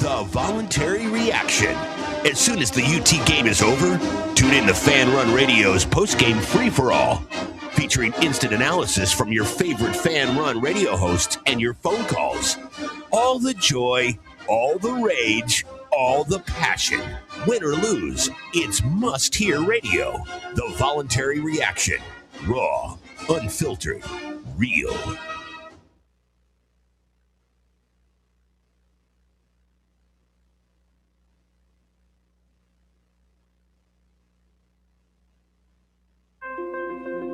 The Voluntary Reaction. As soon as the UT game is over, tune in to Fan Run Radio's post-game free-for-all, featuring instant analysis from your favorite Fan Run radio hosts and your phone calls. All the joy, all the rage, all the passion. Win or lose, it's must-hear radio. The Voluntary Reaction. Raw, unfiltered, real.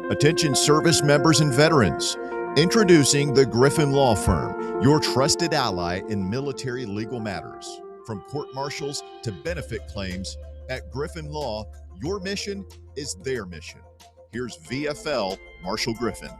Attention service members and veterans. Introducing the Griffin Law Firm, your trusted ally in military legal matters. From court martials to benefit claims, at Griffin Law, your mission is their mission. Here's VFL Marshall Griffin.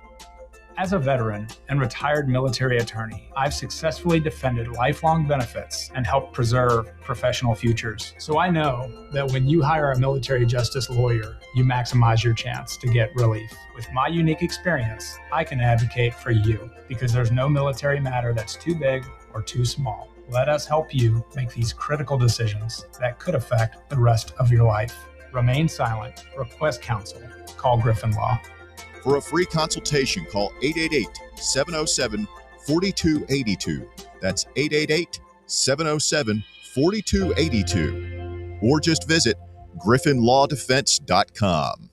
As a veteran and retired military attorney, I've successfully defended lifelong benefits and helped preserve professional futures. So I know that when you hire a military justice lawyer, you maximize your chance to get relief. With my unique experience, I can advocate for you because there's no military matter that's too big or too small. Let us help you make these critical decisions that could affect the rest of your life. Remain silent. Request counsel. Call Griffin Law. For a free consultation, call 888-707-4282. That's 888-707-4282. Or just visit griffinlawdefense.com.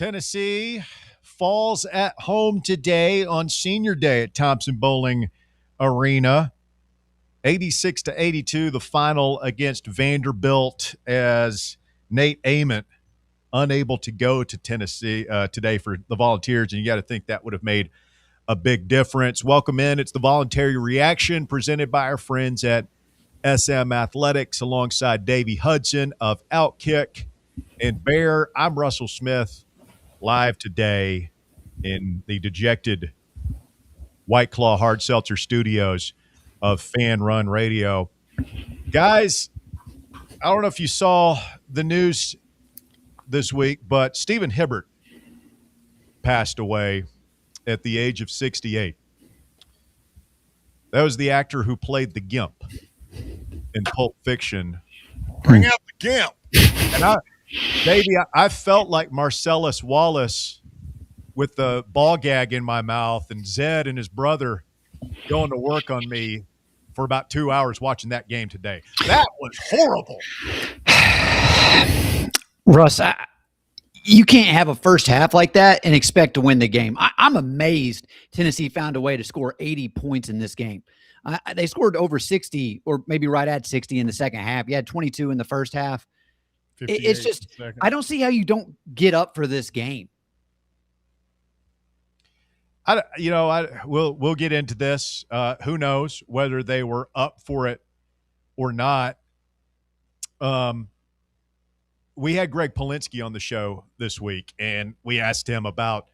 Tennessee falls at home today on Senior Day at Thompson Bowling Arena. 86-82, the final against Vanderbilt, as Nate Ament unable to go to Tennessee today for the Volunteers, and you got to think that would have made a big difference. Welcome in. It's the Voluntary Reaction presented by our friends at SM Athletics alongside Davey Hudson of Outkick and Bear. I'm Russell Smith, live today in the dejected White Claw Hard Seltzer studios of Fan Run Radio. Guys, I don't know if you saw the news this week, but Stephen Hibbert passed away at the age of 68. That was the actor who played the Gimp in Pulp Fiction. Bring out the Gimp. And I felt like Marcellus Wallace with the ball gag in my mouth and Zed and his brother going to work on me for about 2 hours watching that game today. That was horrible. Russ, you can't have a first half like that and expect to win the game. I'm amazed Tennessee found a way to score 80 points in this game. They scored over 60 or maybe right at 60 in the second half. You had 22 in the first half. It's just, I don't see how you don't get up for this game. We'll get into this. Who knows whether they were up for it or not. We had Greg Polinsky on the show this week, and we asked him about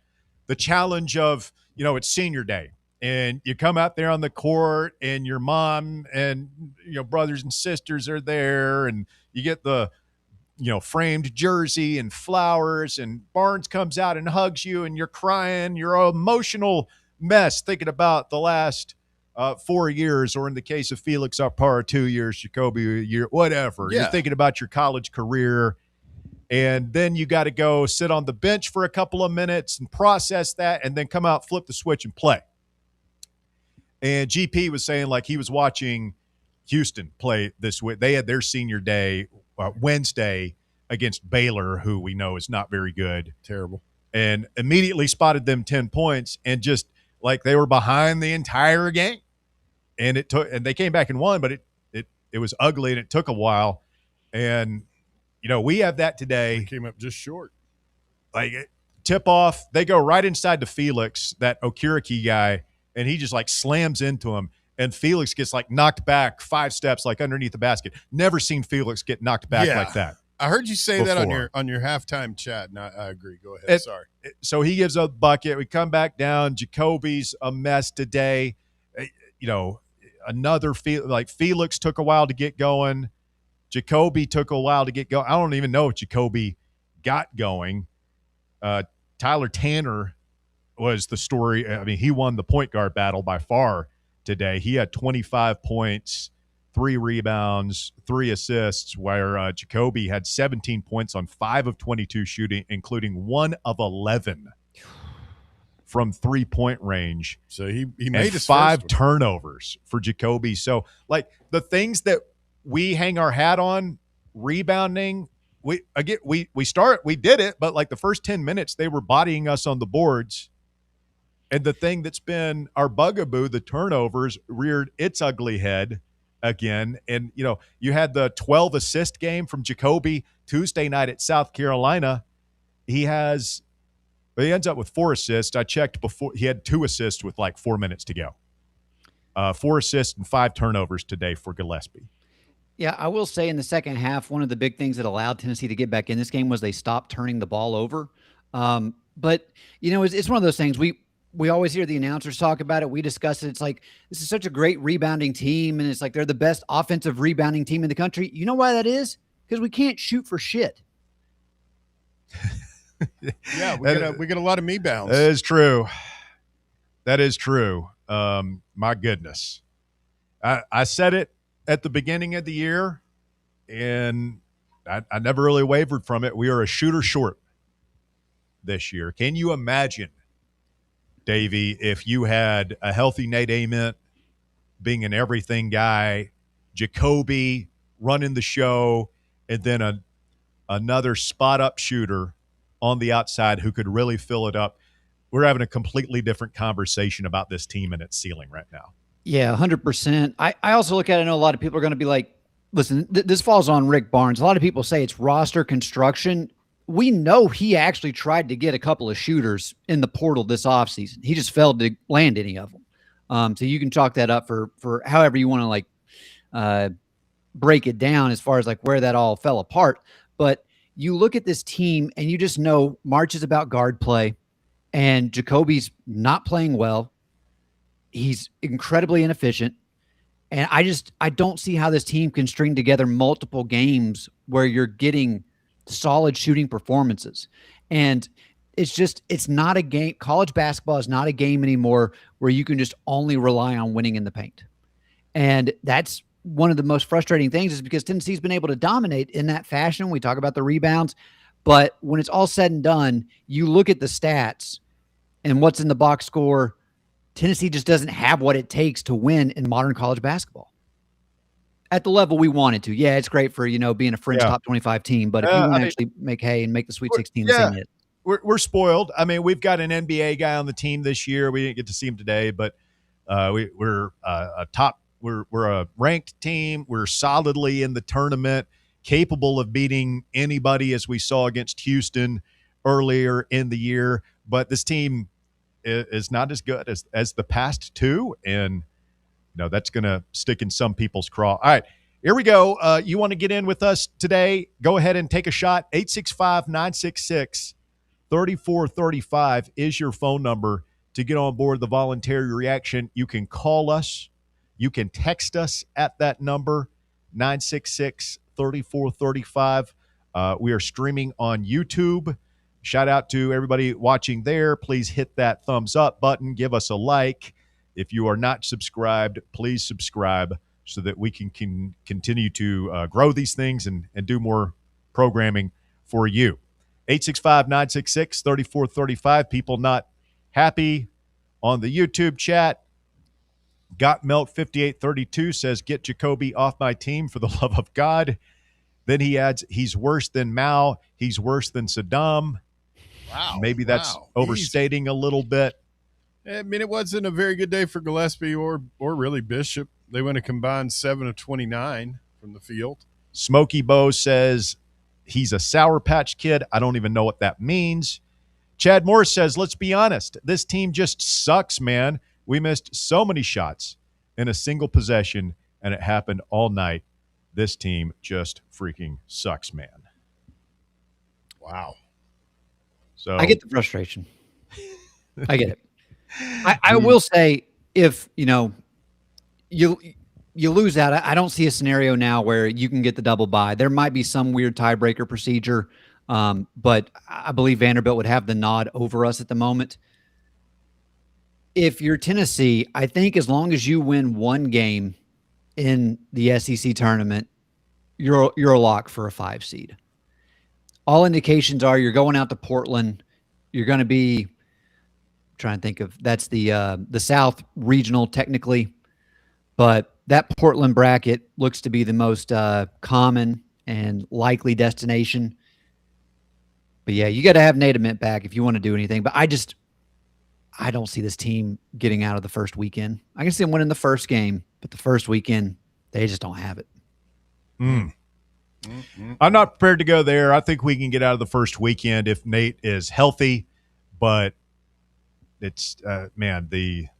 the challenge of, it's senior day, and you come out there on the court, and your mom and brothers and sisters are there, and you get the framed jersey and flowers, and Barnes comes out and hugs you, and you're crying. You're an emotional mess thinking about the last 4 years, or in the case of Felix Arpar, 2 years, Jacoby a year, whatever. Yeah. You're thinking about your college career, and then you got to go sit on the bench for a couple of minutes and process that, and then come out, flip the switch, and play. And GP was saying like he was watching Houston play this week. They had their senior day Wednesday against Baylor, who we know is not very good. Terrible. And immediately spotted them 10 points, and just like they were behind the entire game. And they came back and won, but it was ugly, and it took a while. And we have that today. They came up just short. Like tip off, they go right inside to Felix, that Okiriki guy, and he just like slams into him. And Felix gets like knocked back 5 steps, like underneath the basket. Never seen Felix get knocked back like that. I heard you say before. That on your halfime chat, and I agree. Go ahead. Sorry. So he gives a bucket. We come back down. Jacoby's a mess today. Another Felix took a while to get going. Jacoby took a while to get going. I don't even know if Jacoby got going. Tyler Tanner was the story. I mean, he won the point guard battle by far today. He had 25 points, 3 rebounds, 3 assists, where Jacoby had 17 points on 5 of 22 shooting, including 1 of 11 from 3-point range. So he made his 5 turnovers for Jacoby. So like the things that we hang our hat on, rebounding, we did it, but like the first 10 minutes they were bodying us on the boards. And the thing that's been our bugaboo, the turnovers, reared its ugly head again. And, you had the 12 assist game from Jacoby Tuesday night at South Carolina. He ends up with 4 assists. I checked before. He had 2 assists with like 4 minutes to go. 4 assists and 5 turnovers today for Gillespie. Yeah, I will say in the second half, one of the big things that allowed Tennessee to get back in this game was they stopped turning the ball over. But, it's one of those things. We always hear the announcers talk about it. We discuss it. It's like, this is such a great rebounding team, and it's like they're the best offensive rebounding team in the country. You know why that is? Because we can't shoot for shit. Yeah, we get a lot of me bounds. That is true. That is true. My goodness. I said it at the beginning of the year, and I never really wavered from it. We are a shooter short this year. Can you imagine, Davey, if you had a healthy Nate Ament being an everything guy, Jacoby running the show, and then another spot-up shooter on the outside who could really fill it up? We're having a completely different conversation about this team and its ceiling right now. Yeah, 100%. I also look at it, I know a lot of people are going to be like, listen, this falls on Rick Barnes. A lot of people say it's roster construction. We know he actually tried to get a couple of shooters in the portal this offseason. He just failed to land any of them. So you can chalk that up for however you want to like break it down as far as like where that all fell apart. But you look at this team and you just know March is about guard play, and Jacoby's not playing well. He's incredibly inefficient. And I don't see how this team can string together multiple games where you're getting solid shooting performances. And it's not a game. College basketball is not a game anymore where you can just only rely on winning in the paint. And that's one of the most frustrating things, is because Tennessee's been able to dominate in that fashion. We talk about the rebounds, but when it's all said and done, you look at the stats and what's in the box score. Tennessee just doesn't have what it takes to win in modern college basketball at the level we wanted to. Yeah, it's great for, being a fringe top 25 team, but if you want to actually make hay and make the Sweet 16, this ain't it. We're spoiled. I mean, we've got an NBA guy on the team this year. We didn't get to see him today, but we're a ranked team. We're solidly in the tournament, capable of beating anybody, as we saw against Houston earlier in the year. But this team is not as good as the past two, and that's going to stick in some people's craw. All right, here we go. You want to get in with us today? Go ahead and take a shot. 865-966-3435 is your phone number to get on board the Voluntary Reaction. You can call us. You can text us at that number, 966-3435. We are streaming on YouTube. Shout out to everybody watching there. Please hit that thumbs up button. Give us a like. If you are not subscribed, please subscribe so that we can continue to grow these things and do more programming for you. 865-966-3435. People not happy on the YouTube chat. Got Melt 5832 says, get Jacoby off my team for the love of God. Then he adds, he's worse than Mao. He's worse than Saddam. Wow. Maybe that's overstating a little bit. I mean, it wasn't a very good day for Gillespie or really Bishop. They went a combined 7 of 29 from the field. Smokey Bo says he's a Sour Patch Kid. I don't even know what that means. Chad Morris says, let's be honest. This team just sucks, man. We missed so many shots in a single possession, and it happened all night. This team just freaking sucks, man. Wow. So I get the frustration. I get it. I will say, if you lose out, I don't see a scenario now where you can get the double bye. There might be some weird tiebreaker procedure, but I believe Vanderbilt would have the nod over us at the moment. If you're Tennessee, I think as long as you win one game in the SEC tournament, you're a lock for a 5 seed. All indications are you're going out to Portland. You're going to be trying to think of, that's the South Regional technically, but that Portland bracket looks to be the most common and likely destination. But yeah, you got to have Nate Ament back if you want to do anything. But I don't see this team getting out of the first weekend. I can see them winning the first game, but the first weekend, they just don't have it. I'm not prepared to go there. I think we can get out of the first weekend if Nate is healthy, but it's at a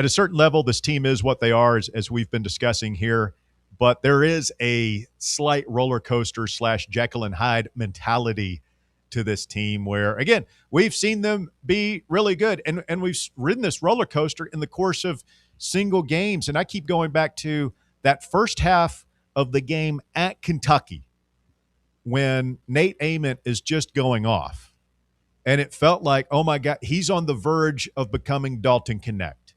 certain level, this team is what they are, as we've been discussing here. But there is a slight roller coaster / Jekyll and Hyde mentality to this team where, again, we've seen them be really good, and we've ridden this roller coaster in the course of single games. And I keep going back to that first half of the game at Kentucky when Nate Ament is just going off. And it felt like, oh my God, he's on the verge of becoming Dalton Connect.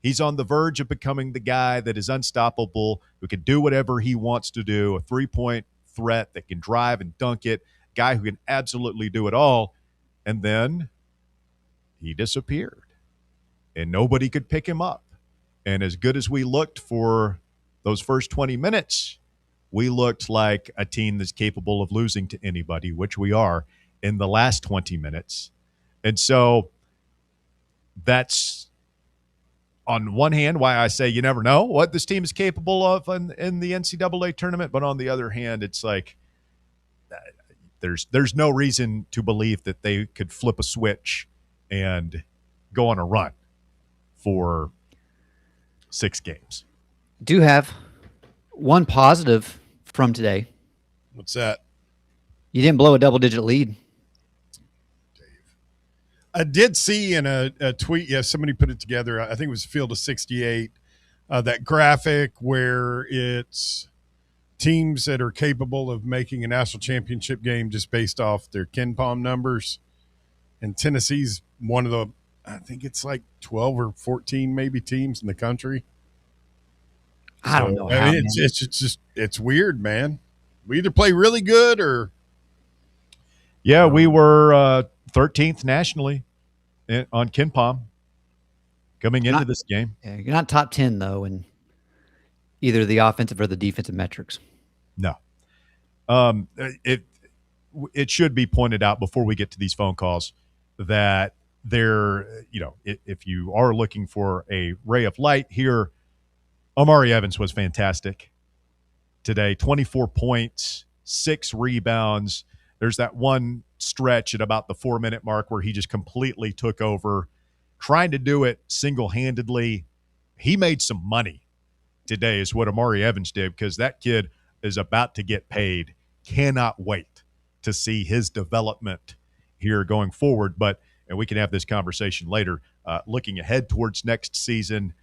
He's on the verge of becoming the guy that is unstoppable, who can do whatever he wants to do, a three-point threat that can drive and dunk it, guy who can absolutely do it all. And then he disappeared, and nobody could pick him up. And as good as we looked for those first 20 minutes, we looked like a team that's capable of losing to anybody, which we are in the last 20 minutes. And so that's on one hand, why I say you never know what this team is capable of in the NCAA tournament, but on the other hand, it's like there's no reason to believe that they could flip a switch and go on a run for 6 games. Do have one positive from today. What's that? You didn't blow a double-digit lead. I did see in a tweet, somebody put it together. I think it was Field of 68, that graphic where it's teams that are capable of making a national championship game just based off their KenPom numbers. And Tennessee's one of the, I think it's like 12 or 14 maybe teams in the country. I don't know. I mean, it's weird, man. We either play really good or. Yeah, we were 13th nationally on KenPom coming into this game. Yeah, you're not top 10, though, in either the offensive or the defensive metrics. No. It should be pointed out before we get to these phone calls that if you are looking for a ray of light here, Omari Evans was fantastic today. 24 points, 6 rebounds. There's that one stretch at about the 4-minute mark where he just completely took over, trying to do it single-handedly. He made some money today is what Omari Evans did, because that kid is about to get paid. Cannot wait to see his development here going forward. And we can have this conversation later. Looking ahead towards next season,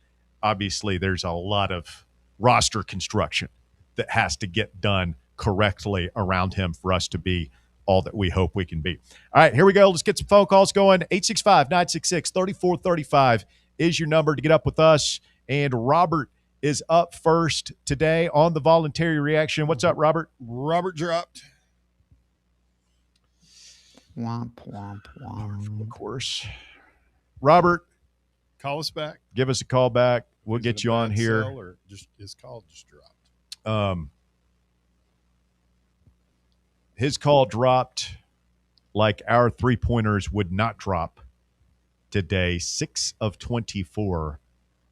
obviously there's a lot of roster construction that has to get done correctly around him for us to be all that we hope we can be. All right, here we go. Let's get some phone calls going. 865-966-3435 is your number to get up with us. And Robert is up first today on the voluntary reaction. What's up, Robert? Robert dropped. Womp, womp, womp. Of course. Robert, call us back. Give us a call back. We'll get you on here. Or just his call just dropped. His call dropped like our three-pointers would not drop today. 6 of 24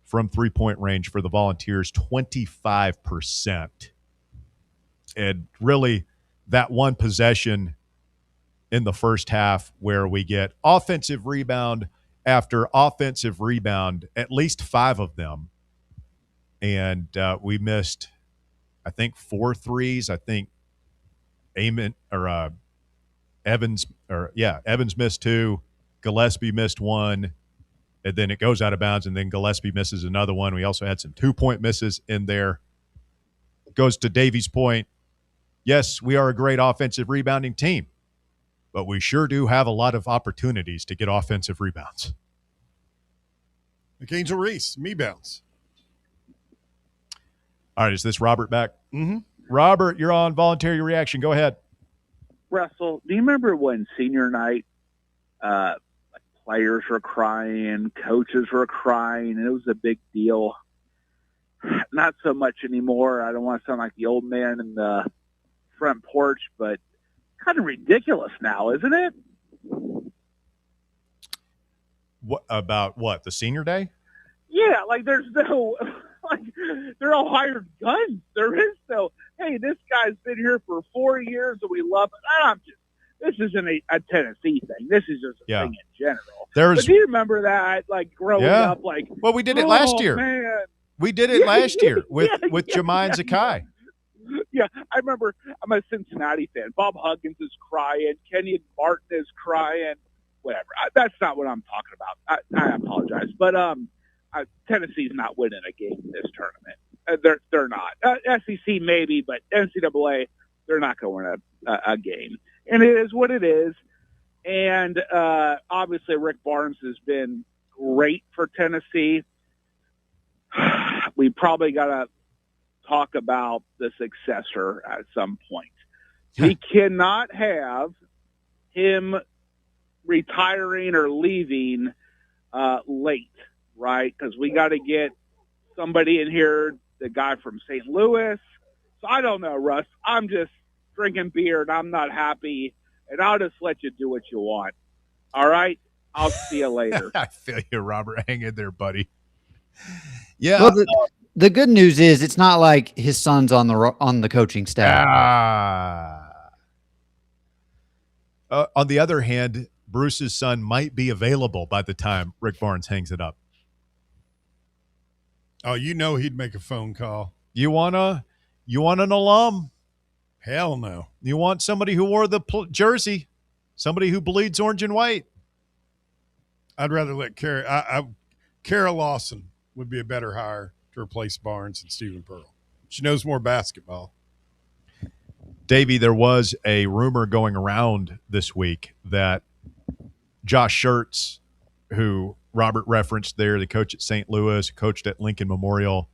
from three-point range for the Volunteers, 25%. And really, that one possession in the first half where we get offensive rebound after offensive rebound, at least 5 of them. And we missed, I think, 4 threes. I think Evans missed 2, Gillespie missed 1, and then it goes out of bounds, and then Gillespie misses another one. We also had some 2-point misses in there. Goes to Davey's point. Yes, we are a great offensive rebounding team, but we sure do have a lot of opportunities to get offensive rebounds. McAngel Reese, me bounce. All right, is this Robert back? Mm-hmm. Robert, you're on voluntary reaction. Go ahead. Russell, do you remember when senior night players were crying, coaches were crying, and it was a big deal? Not so much anymore. I don't want to sound like the old man in the front porch, but kind of ridiculous now, isn't it? What about what? The senior day? Yeah, like there's no like they're all hired guns. There is no, hey, this guy's been here for 4 years and we love it. This isn't a Tennessee thing. This is just a thing in general. But do you remember that, like growing up? Like, well, we did it last year. Man. We did it last year with Jemine Zakai. Yeah, I remember. I'm a Cincinnati fan. Bob Huggins is crying. Kenyon Martin is crying. Whatever. That's not what I'm talking about. I apologize, but Tennessee's not winning a game in this tournament. They're not. SEC maybe, but NCAA they're not going to win a game. And it is what it is. And obviously Rick Barnes has been great for Tennessee. We probably got to talk about the successor at some point. We cannot have him retiring or leaving late, right? Because we got to get somebody in here, the guy from St. Louis. So I don't know, Russ. I'm just drinking beer and I'm not happy, and I'll just let you do what you want. All right? I'll see you later. I feel you, Robert. Hang in there, buddy. Yeah. Well, the good news is it's not like his son's on the coaching staff. On the other hand, Bruce's son might be available by the time Rick Barnes hangs it up. Oh, he'd make a phone call. You want an alum? Hell no. You want somebody who wore the jersey, somebody who bleeds orange and white. I'd rather let Kara Lawson would be a better hire to replace Barnes and Stephen Pearl. She knows more basketball. Davey, there was a rumor going around this week that Josh Schertz, who Robert referenced there, the coach at St. Louis, coached at Lincoln Memorial,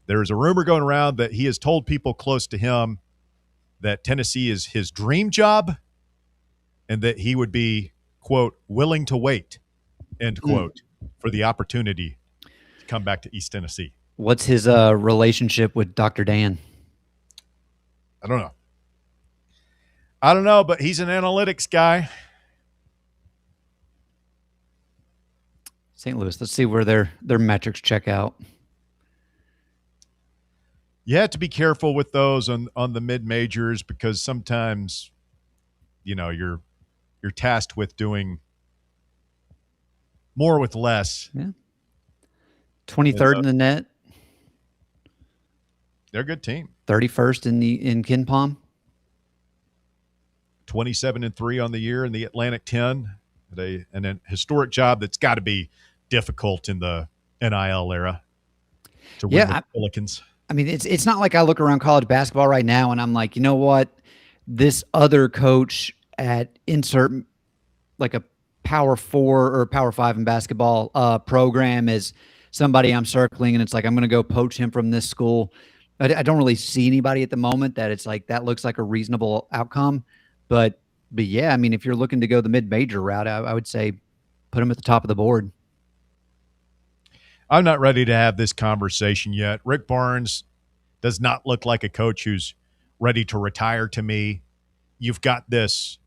there's a rumor going around that he has told people close to him that Tennessee is his dream job and that he would be, quote, willing to wait, end quote, for the opportunity to come back to East Tennessee. What's his relationship with Dr. Dan? I don't know, but he's an analytics guy. St. Louis, let's see where their metrics check out. You have to be careful with those on the mid-majors because sometimes, you're tasked with doing more with less. Yeah. 23rd in the net. They're a good team. 31st in KenPom. 27-3 on the year in the Atlantic 10. And a historic job that's got to be difficult in the NIL era to win the Pelicans. I mean, it's not like I look around college basketball right now and I'm like, you know what? This other coach at insert like a Power 4 or Power 5 in basketball program is somebody I'm circling, and it's like I'm going to go poach him from this school. I don't really see anybody at the moment that it's like that looks like a reasonable outcome. But yeah, I mean, if you're looking to go the mid-major route, I would say put him at the top of the board. I'm not ready to have this conversation yet. Rick Barnes does not look like a coach who's ready to retire to me. You've got this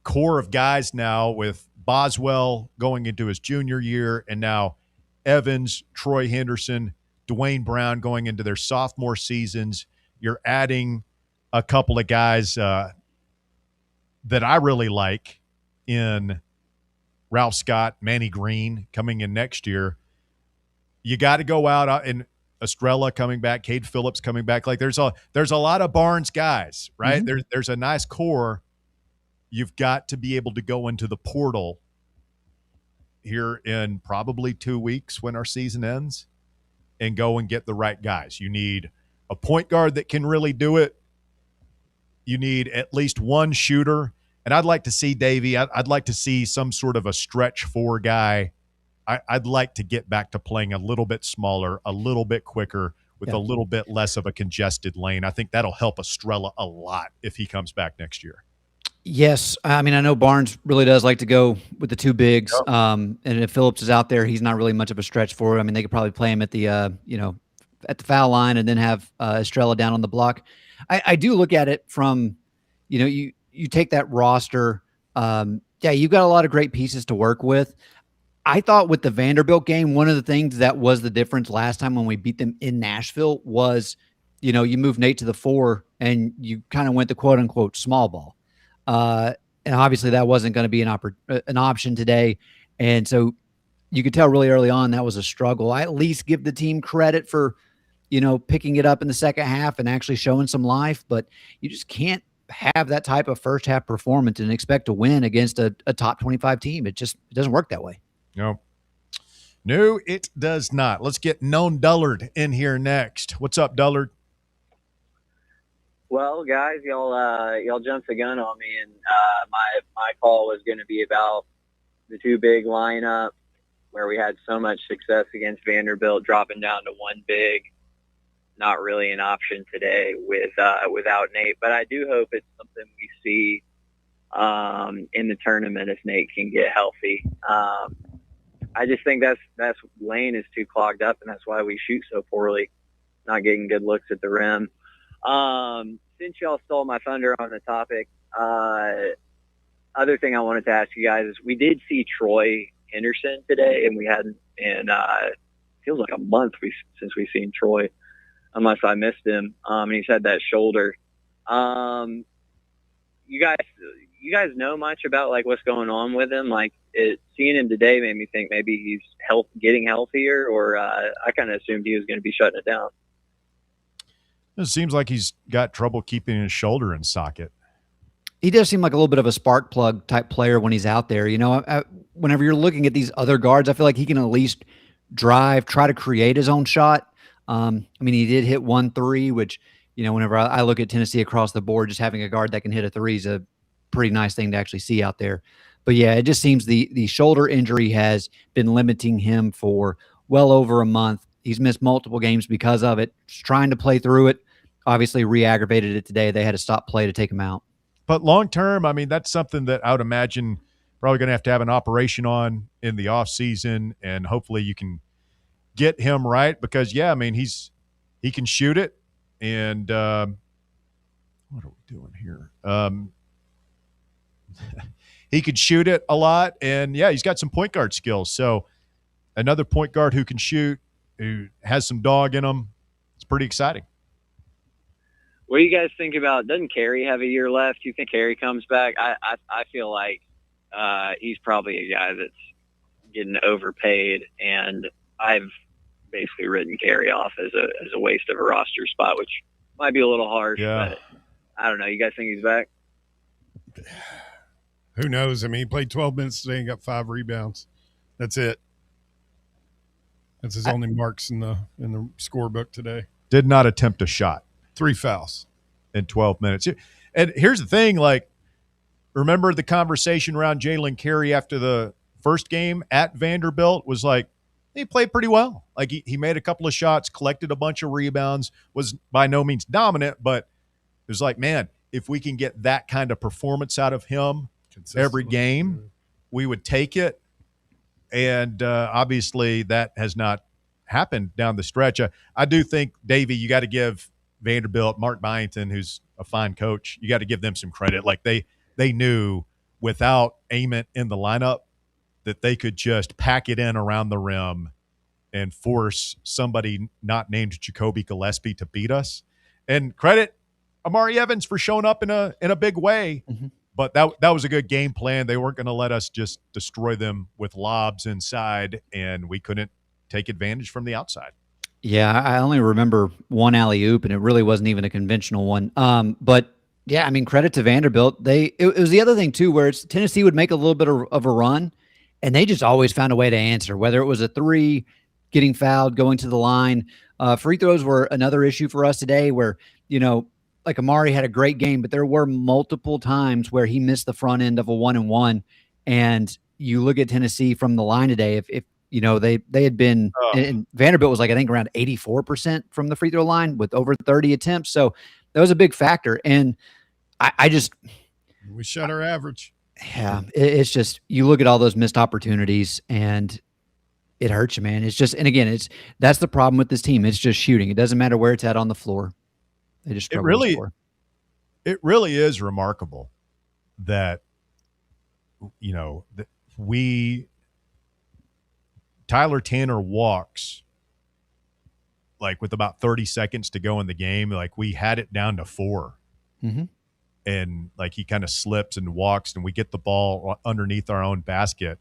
core of guys now with Boswell going into his junior year, and now Evans, Troy Henderson, Dwayne Brown going into their sophomore seasons. You're adding a couple of guys that I really like in Ralph Scott, Manny Green coming in next year. You got to go out and Estrella coming back, Cade Phillips coming back. Like there's a lot of Barnes guys, right? Mm-hmm. There's a nice core. You've got to be able to go into the portal here in probably 2 weeks when our season ends and go and get the right guys. You need a point guard that can really do it. You need at least one shooter. And I'd like to see Davey. I'd like to see some sort of a stretch 4 guy. I'd like to get back to playing a little bit smaller, a little bit quicker, with a little bit less of a congested lane. I think that'll help Estrella a lot if he comes back next year. Yes. I mean, I know Barnes really does like to go with the 2 bigs. Yep. And if Phillips is out there, he's not really much of a stretch for it. I mean, they could probably play him at the, at the foul line and then have Estrella down on the block. I do look at it from, you take that roster. You've got a lot of great pieces to work with. I thought with the Vanderbilt game, one of the things that was the difference last time when we beat them in Nashville was, you moved Nate to the 4 and you kind of went the quote unquote small ball. And obviously that wasn't going to be an option today. And so you could tell really early on that was a struggle. I at least give the team credit for, picking it up in the second half and actually showing some life, but you just can't have that type of first half performance and expect to win against a top 25 team. It doesn't work that way. No, it does not. Let's get Known Dullard in here next. What's up, Dullard? Well, guys, y'all jumped the gun on me, and my call was going to be about the 2 big lineup where we had so much success against Vanderbilt, dropping down to 1 big. Not really an option today without Nate, but I do hope it's something we see in the tournament if Nate can get healthy. I just think that's lane is too clogged up, and that's why we shoot so poorly, not getting good looks at the rim. Since y'all stole my thunder on the topic, other thing I wanted to ask you guys is we did see Troy Henderson today, and we hadn't, and feels like a month since we've seen Troy, unless I missed him. And he's had that shoulder. You guys know much about like what's going on with him? Like seeing him today made me think maybe he's getting healthier, or I kind of assumed he was going to be shutting it down. It seems like he's got trouble keeping his shoulder in socket. He does seem like a little bit of a spark plug type player when he's out there. You know, whenever you're looking at these other guards, I feel like he can at least drive, try to create his own shot. I mean, he did hit 1-3, which, you know, whenever I look at Tennessee across the board, just having a guard that can hit a three is a pretty nice thing to actually see out there. But yeah, it just seems the shoulder injury has been limiting him for well over a month. He's missed multiple games because of it. Just trying to play through it. Obviously re-aggravated it today. They had to stop play to take him out. But long term, I mean, that's something that I would imagine probably going to have an operation on in the off season, and hopefully you can get him right because, yeah, I mean, he can shoot it. And what are we doing here? He could shoot it a lot, and yeah, he's got some point guard skills. So another point guard who can shoot, who has some dog in him, it's pretty exciting. What do you guys think about? Doesn't Carey have a year left? Do you think Carey comes back? I feel like he's probably a guy that's getting overpaid, and I've basically written Carey off as a waste of a roster spot, which might be a little harsh. Yeah. But I don't know. You guys think he's back? Who knows? I mean, he played 12 minutes today and got 5 rebounds. That's it. That's his only marks in the scorebook today. Did not attempt a shot. 3 fouls in 12 minutes. And here's the thing, like, remember the conversation around Jalen Carey after the first game at Vanderbilt was like, he played pretty well. Like he made a couple of shots, collected a bunch of rebounds, was by no means dominant, but it was like, man, if we can get that kind of performance out of him every game, we would take it. And obviously that has not happened down the stretch. I do think, Davey, you got to give Vanderbilt, Mark Byington, who's a fine coach, you got to give them some credit. Like they knew without Ament in the lineup that they could just pack it in around the rim and force somebody not named Jacoby Gillespie to beat us. And credit Amari Evans for showing up in a big way. Mm-hmm. But that was a good game plan. They weren't going to let us just destroy them with lobs inside, and we couldn't take advantage from the outside. Yeah, I only remember one alley-oop, and it really wasn't even a conventional one. But, yeah, I mean, credit to Vanderbilt. It was the other thing, too, where Tennessee would make a little bit of a run, and they just always found a way to answer, whether it was a three, getting fouled, going to the line. Free throws were another issue for us today where, you know, like Amari had a great game, but there were multiple times where he missed the front end of a 1-and-1. And you look at Tennessee from the line today, if you know, they had been, and Vanderbilt was like, I think around 84% from the free throw line with over 30 attempts. So that was a big factor. And we shut our average. Yeah. It's just, you look at all those missed opportunities and it hurts you, man. It's just, and again, that's the problem with this team. It's just shooting. It doesn't matter where it's at on the floor. They just struggle to score. It really is remarkable that, you know, Tyler Tanner walks like with about 30 seconds to go in the game. Like we had it down to 4. Mm-hmm. And like he kind of slips and walks and we get the ball underneath our own basket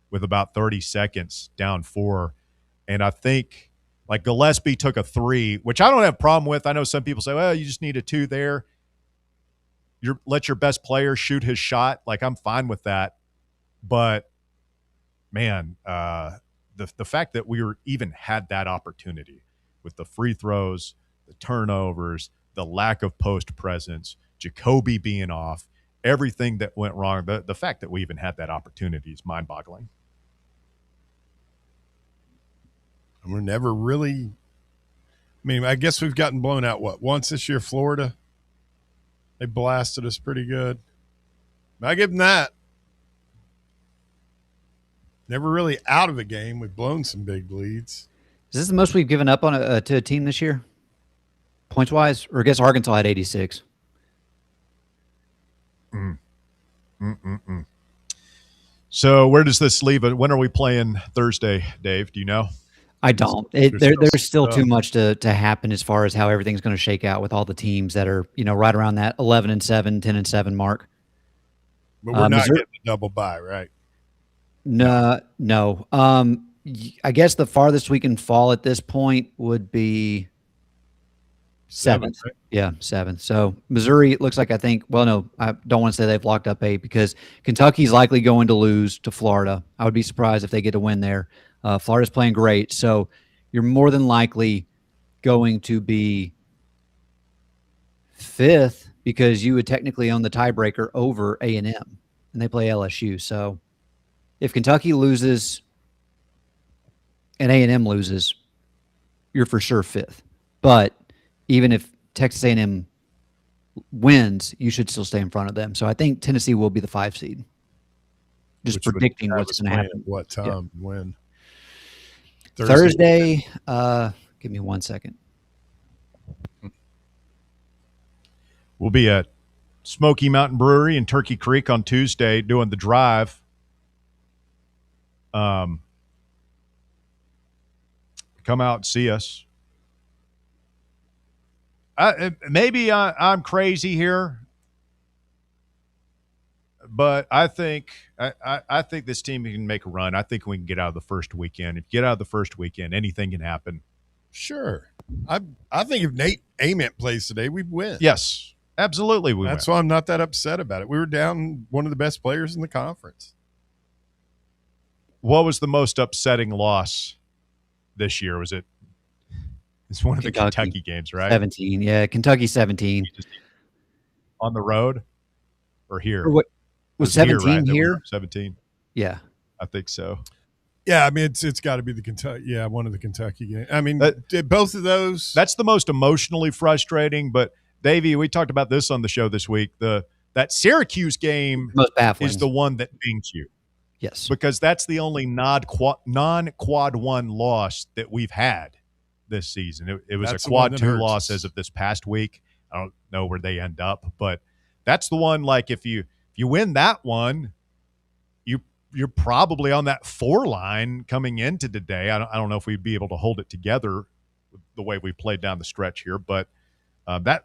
with about 30 seconds down 4. And I think like Gillespie took a 3, which I don't have a problem with. I know some people say, well, you just need a 2 there. Let your best player shoot his shot. Like I'm fine with that. But man, the fact that we even had that opportunity with the free throws, the turnovers, the lack of post presence, Jacoby being off, everything that went wrong, the fact that we even had that opportunity is mind-boggling. And we're never really – I mean, I guess we've gotten blown out, once this year, Florida? They blasted us pretty good. I give them that. Never really out of a game. We've blown some big leads. Is this the most we've given up on to a team this year, points-wise? Or I guess Arkansas had 86. So where does this leave it? When are we playing Thursday, Dave? Do you know? I don't. There's still too much to happen as far as how everything's going to shake out with all the teams that are, right around that 11-7, 10-7 mark. But we're not getting a double bye, right? No. I guess the farthest we can fall at this point would be 7th. Right? Yeah, 7th. So Missouri looks like I don't want to say they've locked up 8 because Kentucky's likely going to lose to Florida. I would be surprised if they get a win there. Florida's playing great, so you're more than likely going to be 5th because you would technically own the tiebreaker over A&M, and they play LSU. So if Kentucky loses and A&M loses, you're for sure 5th. But even if Texas A&M wins, you should still stay in front of them. So I think Tennessee will be the 5 seed. Just predicting what's going to happen. What time? When? Thursday. Give me 1 second. We'll be at Smoky Mountain Brewery in Turkey Creek on Tuesday doing the drive. Come out and see us. Maybe I'm crazy here, but I think this team can make a run. I think we can get out of the first weekend. If you get out of the first weekend, anything can happen. Sure. I think if Nate Ament plays today, we win. Yes, absolutely we win. That's why I'm not that upset about it. We were down one of the best players in the conference. What was the most upsetting loss this year? Was it? It's one of the Kentucky games, right? 17, yeah. Kentucky 17. On the road or here? Was 17 here? 17. Yeah. I think so. Yeah, I mean, it's got to be the Kentucky. Yeah, one of the Kentucky games. I mean, both of those. That's the most emotionally frustrating. But, Davey, we talked about this on the show this week. That Syracuse game is the one that dings you. Yes. Because that's the only non-quad 1 loss that we've had this season. It was a quad 2 loss as of this past week. I don't know where they end up, but that's the one. Like if you win that one, you're probably on that 4 line coming into today. I don't know if we'd be able to hold it together the way we played down the stretch here, but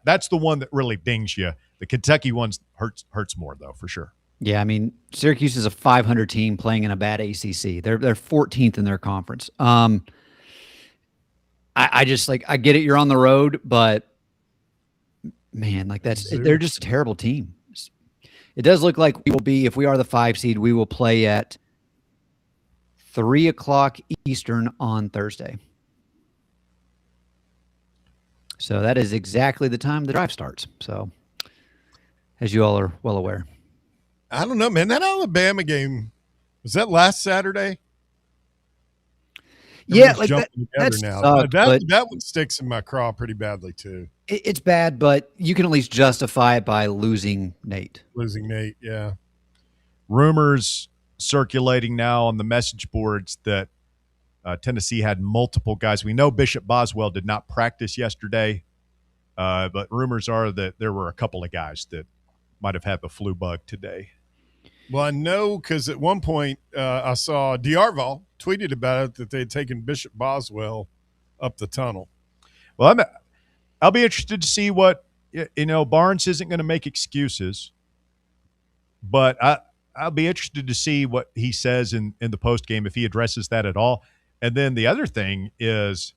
that's the one that really dings you. The Kentucky ones hurts more though, for sure. Yeah, I mean, Syracuse is a 500 team playing in a bad ACC. They're 14th in their conference. I just I get it. You're on the road, but man, they're just a terrible team. It does look like we will be, if we are the 5 seed, we will play at 3:00 Eastern on Thursday. So that is exactly the time the drive starts. So as you all are well aware. I don't know, man. That Alabama game, was that last Saturday? Yeah, that's that one sticks in my craw pretty badly too. It's bad, but you can at least justify it by losing Nate. Yeah. Rumors circulating now on the message boards that Tennessee had multiple guys. We know Bishop Boswell did not practice yesterday, but rumors are that there were a couple of guys that might have had the flu bug today. Well, I know because at one point I saw D'Arval tweeted about it that they had taken Bishop Boswell up the tunnel. Well, I'll be interested to see what Barnes isn't going to make excuses, but I'll be interested to see what he says in the post game if he addresses that at all. And then the other thing is,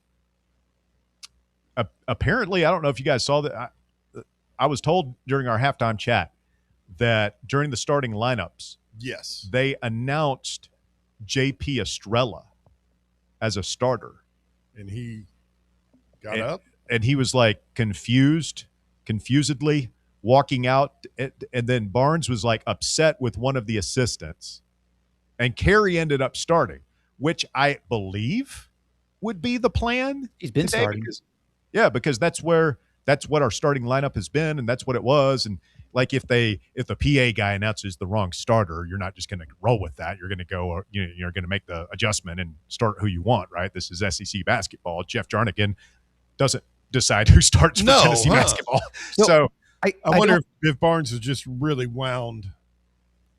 apparently, I don't know if you guys saw that. I was told during our halftime chat that during the starting lineups, yes, they announced J.P. Estrella as a starter. And he got up? And he was confusedly walking out. And then Barnes was upset with one of the assistants. And Carey ended up starting, which I believe would be the plan. He's been starting. Because that's what our starting lineup has been, and that's what it was. And if the PA guy announces the wrong starter, you're not just going to roll with that. You're going to go, you're going to make the adjustment and start who you want, right? This is SEC basketball. Jeff Jarnigan doesn't decide who starts for Tennessee basketball. So I wonder if Barnes is just really wound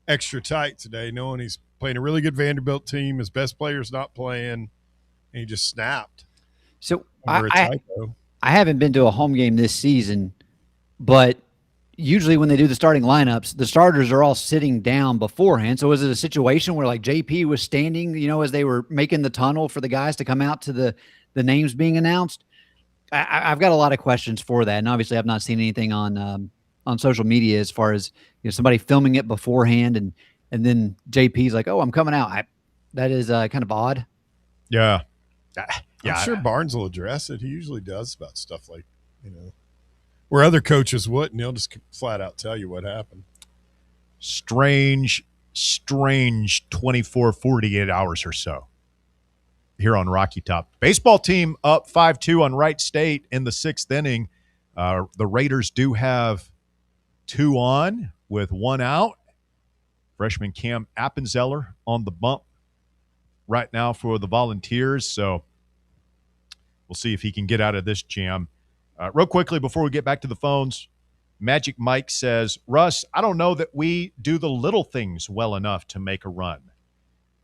extra tight today, knowing he's playing a really good Vanderbilt team. His best player's not playing. and he just snapped. So Over a typo. I haven't been to a home game this season, but usually when they do the starting lineups, the starters are all sitting down beforehand. So was it a situation where like JP was standing, as they were making the tunnel for the guys to come out to the names being announced? I've got a lot of questions for that, and obviously I've not seen anything on social media as far as somebody filming it beforehand, and then JP's like, "Oh, I'm coming out." That is kind of odd. Yeah. I'm sure Barnes will address it. He usually does about stuff like, where other coaches wouldn't. He'll just flat out tell you what happened. Strange 24, 48 hours or so here on Rocky Top. Baseball team up 5-2 on Wright State in the sixth inning. The Raiders do have 2 on with 1 out. Freshman Cam Appenzeller on the bump right now for the Volunteers. So we'll see if he can get out of this jam. Real quickly, before we get back to the phones, Magic Mike says, Russ, I don't know that we do the little things well enough to make a run.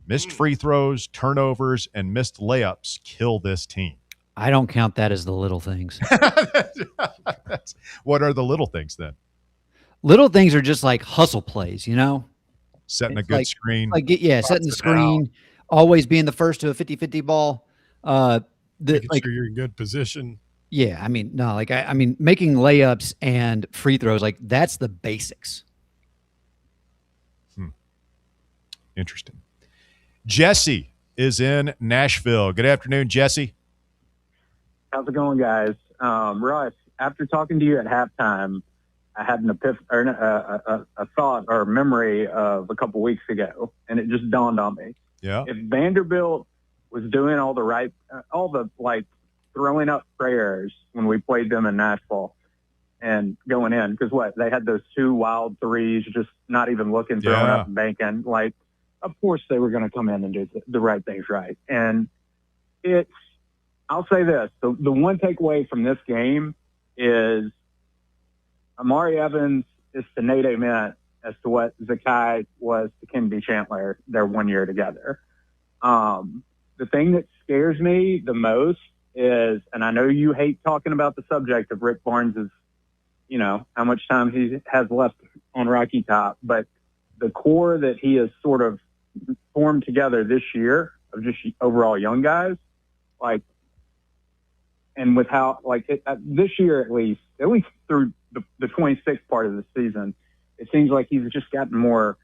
Missed free throws, turnovers, and missed layups kill this team. I don't count that as the little things. What are the little things then? Little things are just like hustle plays, Setting a good screen. Setting the screen, always being the first to a 50-50 ball. Making sure you're in good position. Yeah, making layups and free throws, that's the basics. Interesting. Jesse is in Nashville. Good afternoon, Jesse. How's it going, guys? Russ, after talking to you at halftime, I had a thought or a memory of a couple weeks ago, and it just dawned on me. Yeah. If Vanderbilt was doing all the throwing up prayers when we played them in Nashville and going in, because they had those 2 wild threes, just not even looking, throwing up and banking. Of course they were going to come in and do the right things right. And I'll say this, the one takeaway from this game is Amari Evans is to Nate Ament as to what Zakai was to Kennedy Chandler their 1 year together. The thing that scares me the most is, and I know you hate talking about the subject of Rick Barnes's, how much time he has left on Rocky Top, but the core that he has sort of formed together this year of just overall young guys, and with how, this year at least through the 26th part of the season, it seems like he's just gotten more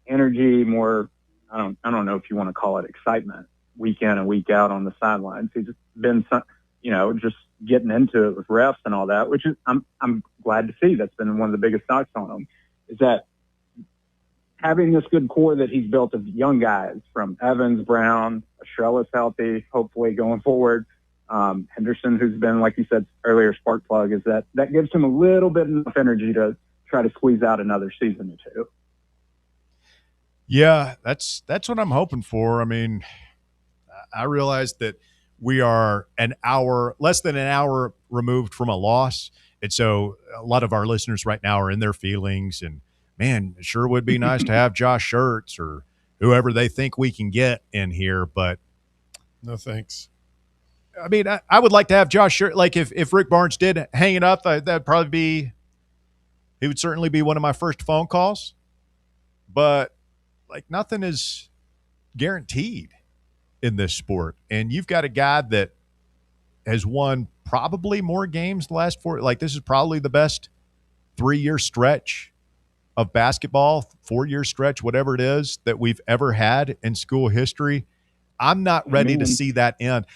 energy, more, I don't know if you want to call it excitement, week in and week out on the sidelines. He's just been, just getting into it with refs and all that, which is, I'm glad to see. That's been one of the biggest knocks on him, is that having this good core that he's built of young guys from Evans, Brown, Estrella is healthy, hopefully going forward. Henderson, who's been, like you said earlier, spark plug, is that gives him a little bit enough energy to try to squeeze out another season or two. Yeah, that's what I'm hoping for. I realize that we are less than an hour removed from a loss. And so a lot of our listeners right now are in their feelings and, man, it sure would be nice to have Josh Schertz or whoever they think we can get in here. But no, thanks. I would like to have Josh Schertz. If Rick Barnes did hang it up, that'd probably be, he would certainly be one of my first phone calls. But nothing is guaranteed in this sport. And you've got a guy that has won probably more games the last 4. This is probably the best 3-year stretch of basketball, 4-year stretch, whatever it is, that we've ever had in school history. I'm not ready to see that end.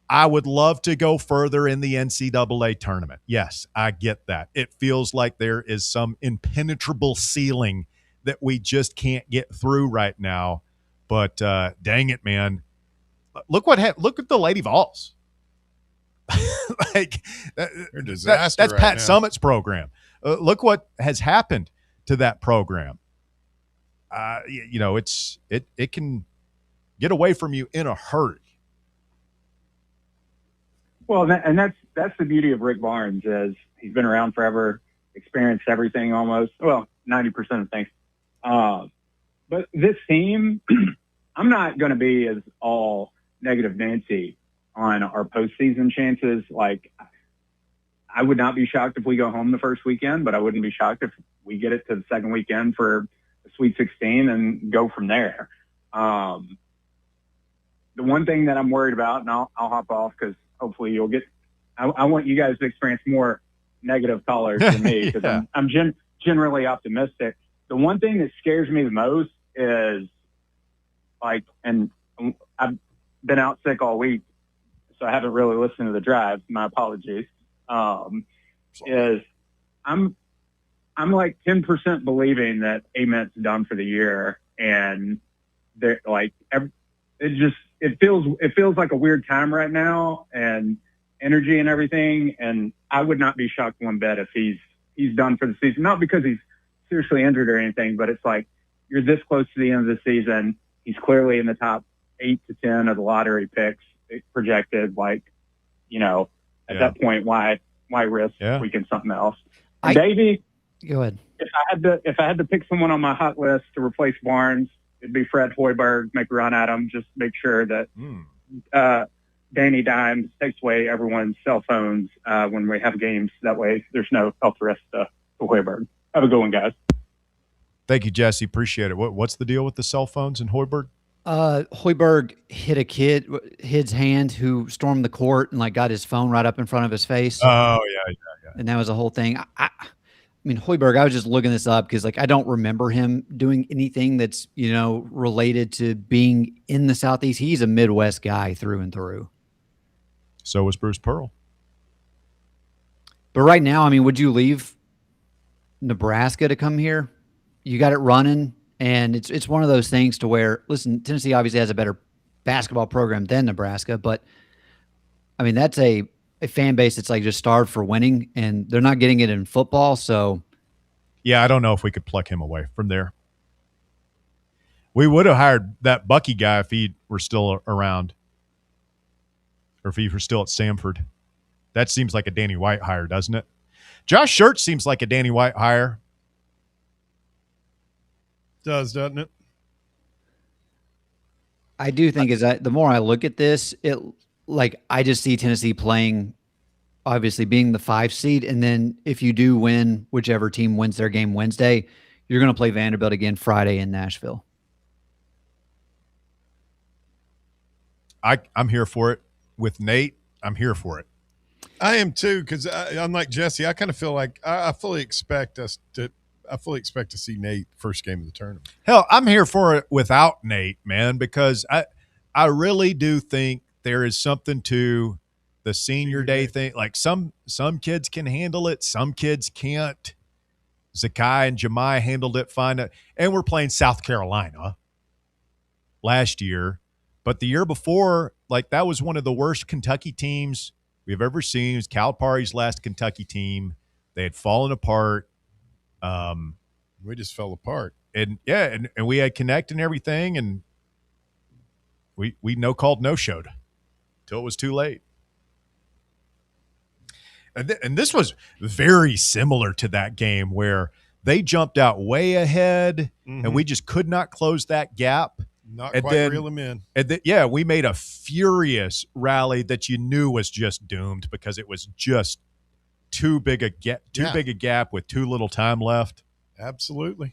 I would love to go further in the NCAA tournament. Yes, I get that. It feels like there is some impenetrable ceiling that we just can't get through right now. But dang it, man. Look at the Lady Vols. They're a disaster. That's right Pat now. Summitt's program. Look what has happened to that program. It can get away from you in a hurry. Well, and that's the beauty of Rick Barnes, is he's been around forever, experienced everything almost. Well, 90% of things. But this team, I'm not going to be as all negative Nancy on our postseason chances. Like, I would not be shocked if we go home the first weekend, but I wouldn't be shocked if we get it to the second weekend for the Sweet 16 and go from there. The one thing that I'm worried about, and I'll hop off because hopefully you'll get – I want you guys to experience more negative callers than me because Yeah. I'm generally optimistic. The one thing that scares me the most is like – and I've been out sick all week, so I haven't really listened to the drive. My apologies. Is I'm like 10% believing that Ament's done for the year, and they're like it feels like a weird time right now, and energy and everything. And I would not be shocked one bit if he's done for the season. Not because he's seriously injured or anything, but it's like you're this close to the end of the season. He's clearly in the top 8 to 10 of the lottery picks projected. Like, at that point, why risk tweaking something else? Davey, go ahead. If I had to pick someone on my hot list to replace Barnes, it'd be Fred Hoiberg. Make a run at him. Just make sure that Danny Dimes takes away everyone's cell phones when we have games. That way, there's no health risk to Hoiberg. Have a good one, guys. Thank you, Jesse. Appreciate it. What's the deal with the cell phones and Hoiberg? Hoiberg hit a kid's hand who stormed the court and got his phone right up in front of his face. Oh yeah. And that was the whole thing. I mean, Hoiberg, I was just looking this up because I don't remember him doing anything that's, related to being in the Southeast. He's a Midwest guy through and through. So was Bruce Pearl. But right now, I mean, would you leave Nebraska to come here? You got it running. And it's one of those things to where, listen, Tennessee obviously has a better basketball program than Nebraska, but I mean, that's a fan base that's just starved for winning, and they're not getting it in football. So, yeah, I don't know if we could pluck him away from there. We would have hired that Bucky guy if he were still around, or if he were still at Samford. That seems like a Danny White hire, doesn't it? Josh Schertz seems like a Danny White hire. Doesn't it? I do think the more I look at this, I just see Tennessee playing, obviously being the 5 seed, and then if you do win, whichever team wins their game Wednesday, you're going to play Vanderbilt again Friday in Nashville. I'm here for it. With Nate, I'm here for it. I am too, because unlike Jesse, I kind of feel like I fully expect to see Nate first game of the tournament. Hell, I'm here for it without Nate, man, because I really do think there is something to the senior day thing. Like some kids can handle it, some kids can't. Zakai and Jemai handled it fine. And we're playing South Carolina last year. But the year before, that was one of the worst Kentucky teams we've ever seen. It was Calipari's last Kentucky team. They had fallen apart. We just fell apart. And we had Connect and everything, and we no-showed till it was too late. And this was very similar to that game where they jumped out way ahead, and we just could not close that gap. Not quite reel them in. And we made a furious rally that you knew was just doomed because it was just too big a gap with too little time left. Absolutely. I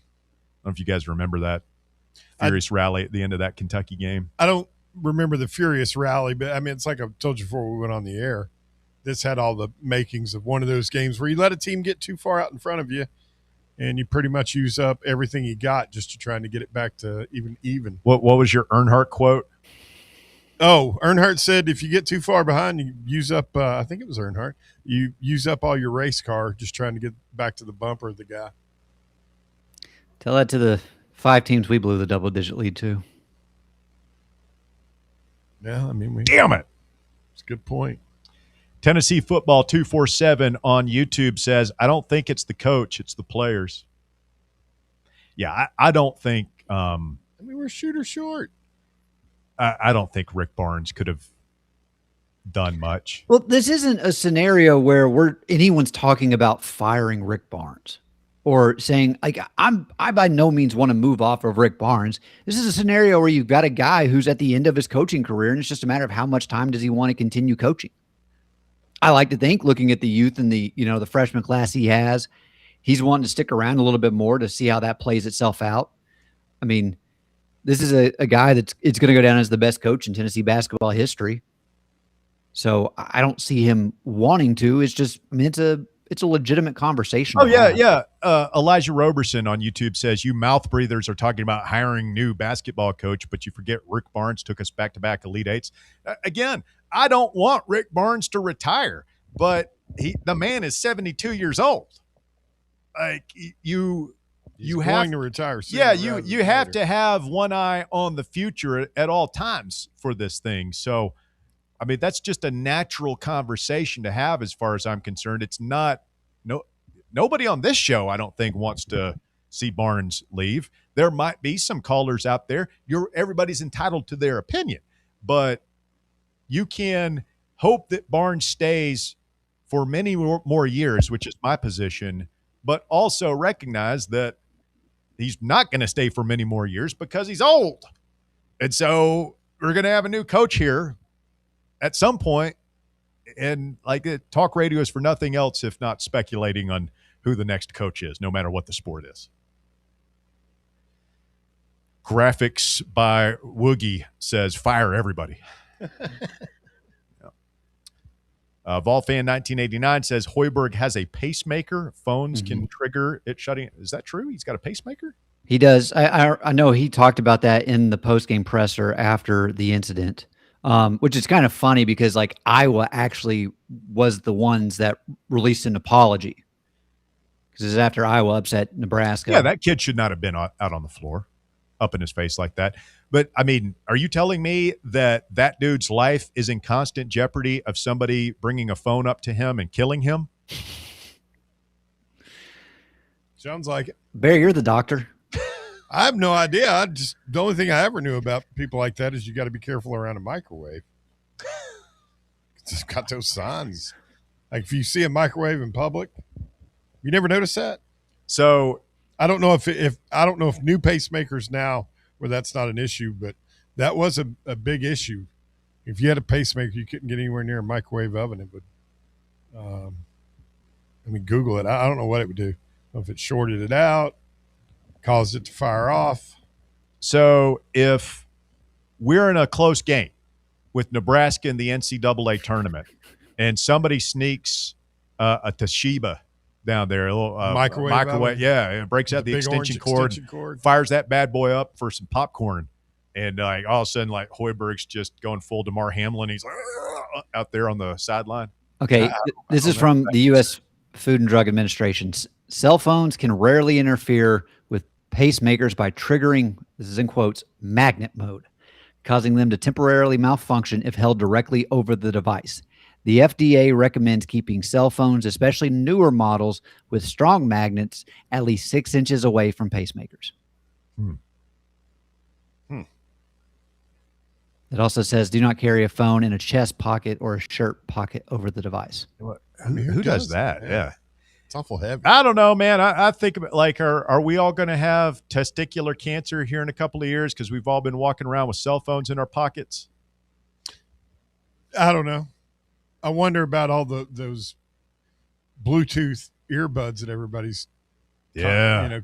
don't know if you guys remember that furious rally at the end of that Kentucky game. I don't remember the furious rally, but I mean, it's like I told you before we went on the air. This had all the makings of one of those games where you let a team get too far out in front of you, and you pretty much use up everything you got just to trying to get it back to even. What was your Earnhardt quote? Oh, Earnhardt said if you get too far behind, you use up, I think it was Earnhardt, you use up all your race car just trying to get back to the bumper of the guy. Tell that to the 5 teams we blew the double-digit lead to. Yeah, I mean, damn it. It's a good point. Tennessee Football 247 on YouTube says, I don't think it's the coach, it's the players. Yeah, I don't think we're shooter short. I don't think Rick Barnes could have done much. Well, this isn't a scenario where anyone's talking about firing Rick Barnes. or saying, like, I by no means want to move off of Rick Barnes. This is a scenario where you've got a guy who's at the end of his coaching career, and it's just a matter of how much time does he want to continue coaching. I like to think, looking at the youth and the freshman class he has, he's wanting to stick around a little bit more to see how that plays itself out. I mean, this is a guy it's going to go down as the best coach in Tennessee basketball history. So I don't see him wanting to. It's just, I mean, it's a legitimate conversation. Oh, yeah. Elijah Roberson on YouTube says, you mouth breathers are talking about hiring new basketball coach, but you forget Rick Barnes took us back-to-back Elite Eights. Again, I don't want Rick Barnes to retire, but the man is 72 years old. Like, you have to retire soon. Yeah, you have to have one eye on the future at all times for this thing. So, I mean, that's just a natural conversation to have as far as I'm concerned. It's not nobody on this show, I don't think, wants to see Barnes leave. There might be some callers out there. Everybody's entitled to their opinion, but you can hope that Barnes stays for many more years, which is my position, but also recognize that he's not going to stay for many more years because he's old. And so we're going to have a new coach here at some point, and like talk radio is for nothing else if not speculating on who the next coach is, no matter what the sport is. Graphics by Woogie says, fire everybody. Volfan 1989 says, Hoiberg has a pacemaker. Phones can trigger it shutting. Is that true? He's got a pacemaker? He does. I know he talked about that in the post-game presser after the incident. Which is kind of funny because like Iowa actually was the ones that released an apology because it's after Iowa upset Nebraska. Yeah, that kid should not have been out on the floor, up in his face like that. But I mean, are you telling me that dude's life is in constant jeopardy of somebody bringing a phone up to him and killing him? Sounds like it. Barry, you're the doctor. I have no idea. The only thing I ever knew about people like that is you got to be careful around a microwave. It's got those signs. Like if you see a microwave in public, you never notice that. So I don't know if new pacemakers now where that's not an issue, but that was a big issue. If you had a pacemaker, you couldn't get anywhere near a microwave oven. It would. Google it. I don't know what it would do. I don't know if it shorted it out, caused it to fire off. So if we're in a close game with Nebraska in the NCAA tournament and somebody sneaks a Toshiba down there, a little microwave, it breaks out the extension cord, fires that bad boy up for some popcorn, and like all of a sudden, like Hoiberg's just going full DeMar Hamlin. He's out there on the sideline. Okay, this is from the U.S. Food and Drug Administration. Cell phones can rarely interfere with pacemakers by triggering, this is in quotes, magnet mode, causing them to temporarily malfunction if held directly over the device. The FDA recommends keeping cell phones, especially newer models with strong magnets, at least 6 inches away from pacemakers. It also says, do not carry a phone in a chest pocket or a shirt pocket over the device. Who does that? Yeah. It's awful heavy. I don't know, man. I think about like, are we all going to have testicular cancer here in a couple of years because we've all been walking around with cell phones in our pockets? I don't know. I wonder about all those Bluetooth earbuds that everybody's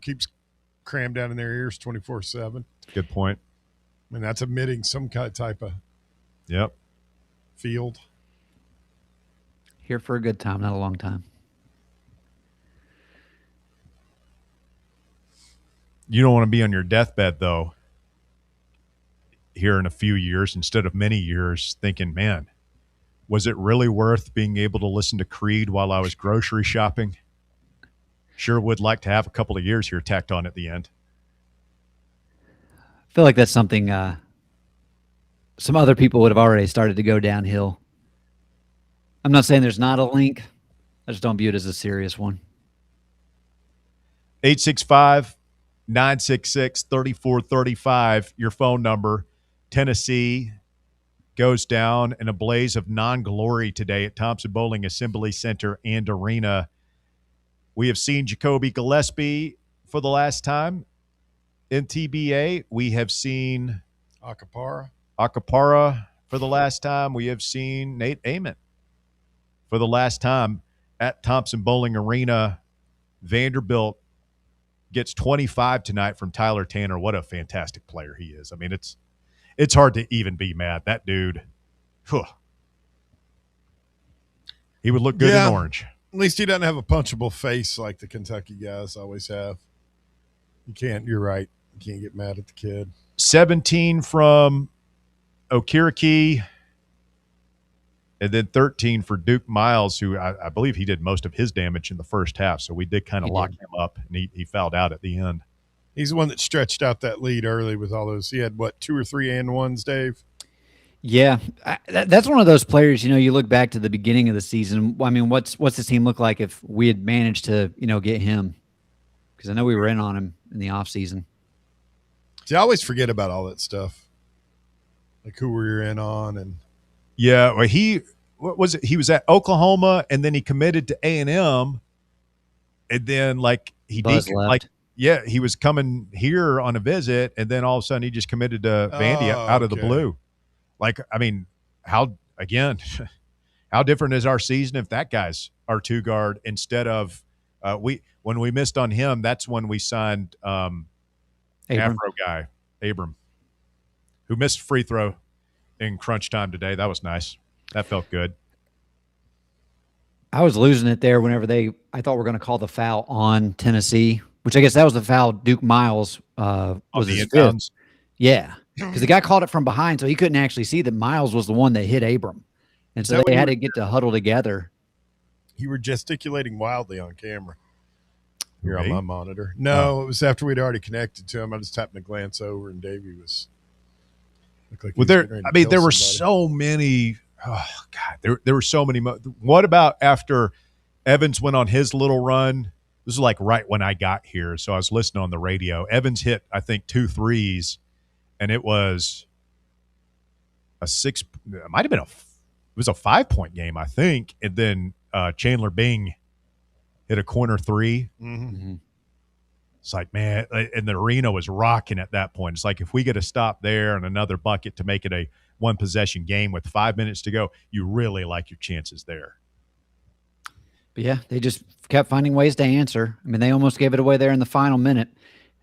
keeps crammed down in their ears 24/7. Good point. I mean, that's emitting some kind of type of field. Here for a good time, not a long time. You don't want to be on your deathbed, though, here in a few years instead of many years, thinking, man, was it really worth being able to listen to Creed while I was grocery shopping? Sure would like to have a couple of years here tacked on at the end. I feel like that's something some other people would have already started to go downhill. I'm not saying there's not a link. I just don't view it as a serious one. 865-966-3435, your phone number. Tennessee goes down in a blaze of non-glory today at Thompson Bowling Assembly Center and Arena. We have seen Jacoby Gillespie for the last time in TBA. We have seen Acapara for the last time. We have seen Nate Ament for the last time at Thompson Bowling Arena. Vanderbilt gets 25 tonight from Tyler Tanner. What a fantastic player he is. I mean, it's hard to even be mad. That dude, he would look good in orange. At least he doesn't have a punchable face like the Kentucky guys always have. You're right. You can't get mad at the kid. 17 from Okiriki, and then 13 for Duke Miles, who I believe he did most of his damage in the first half. So we did kind of lock him up, and he fouled out at the end. He's the one that stretched out that lead early with all those. He had, 2 or 3 and ones, Dave? Yeah, that's one of those players, you look back to the beginning of the season. I mean, what's this team look like if we had managed to, get him? Because I know we were in on him in the offseason. See, I always forget about all that stuff, like who we were in on. And yeah, well, he was at Oklahoma, and then he committed to A&M, and then he was coming here on a visit, and then all of a sudden he just committed to Vandy out of the blue. I mean, how different is our season if that guy's our two guard instead of when we missed on him, that's when we signed Afro guy, Abram, who missed free throw in crunch time today. That was nice. That felt good. I was losing it there whenever I thought we were going to call the foul on Tennessee, which I guess that was the foul Duke Miles was the his inbounds. fifth. Yeah. Because the guy caught it from behind, so he couldn't actually see that Miles was the one that hit Abram. And so they had to get to huddle together. You were gesticulating wildly on camera here on my monitor. No, it was after we'd already connected to him. I just happened to glance over, and Davey looked like he was getting ready to kill there were somebody. so many. Oh, God, there were so many. What about after Evans went on his little run? This is right when I got here, so I was listening on the radio. Evans hit, I think, 2 threes. And it was a 6. It might have been it was a 5-point game, I think. And then Chandler Bing hit a corner 3. Mm-hmm. It's man, and the arena was rocking at that point. It's if we get a stop there and another bucket to make it a 1-possession game with 5 minutes to go, you really like your chances there. But yeah, they just kept finding ways to answer. I mean, they almost gave it away there in the final minute.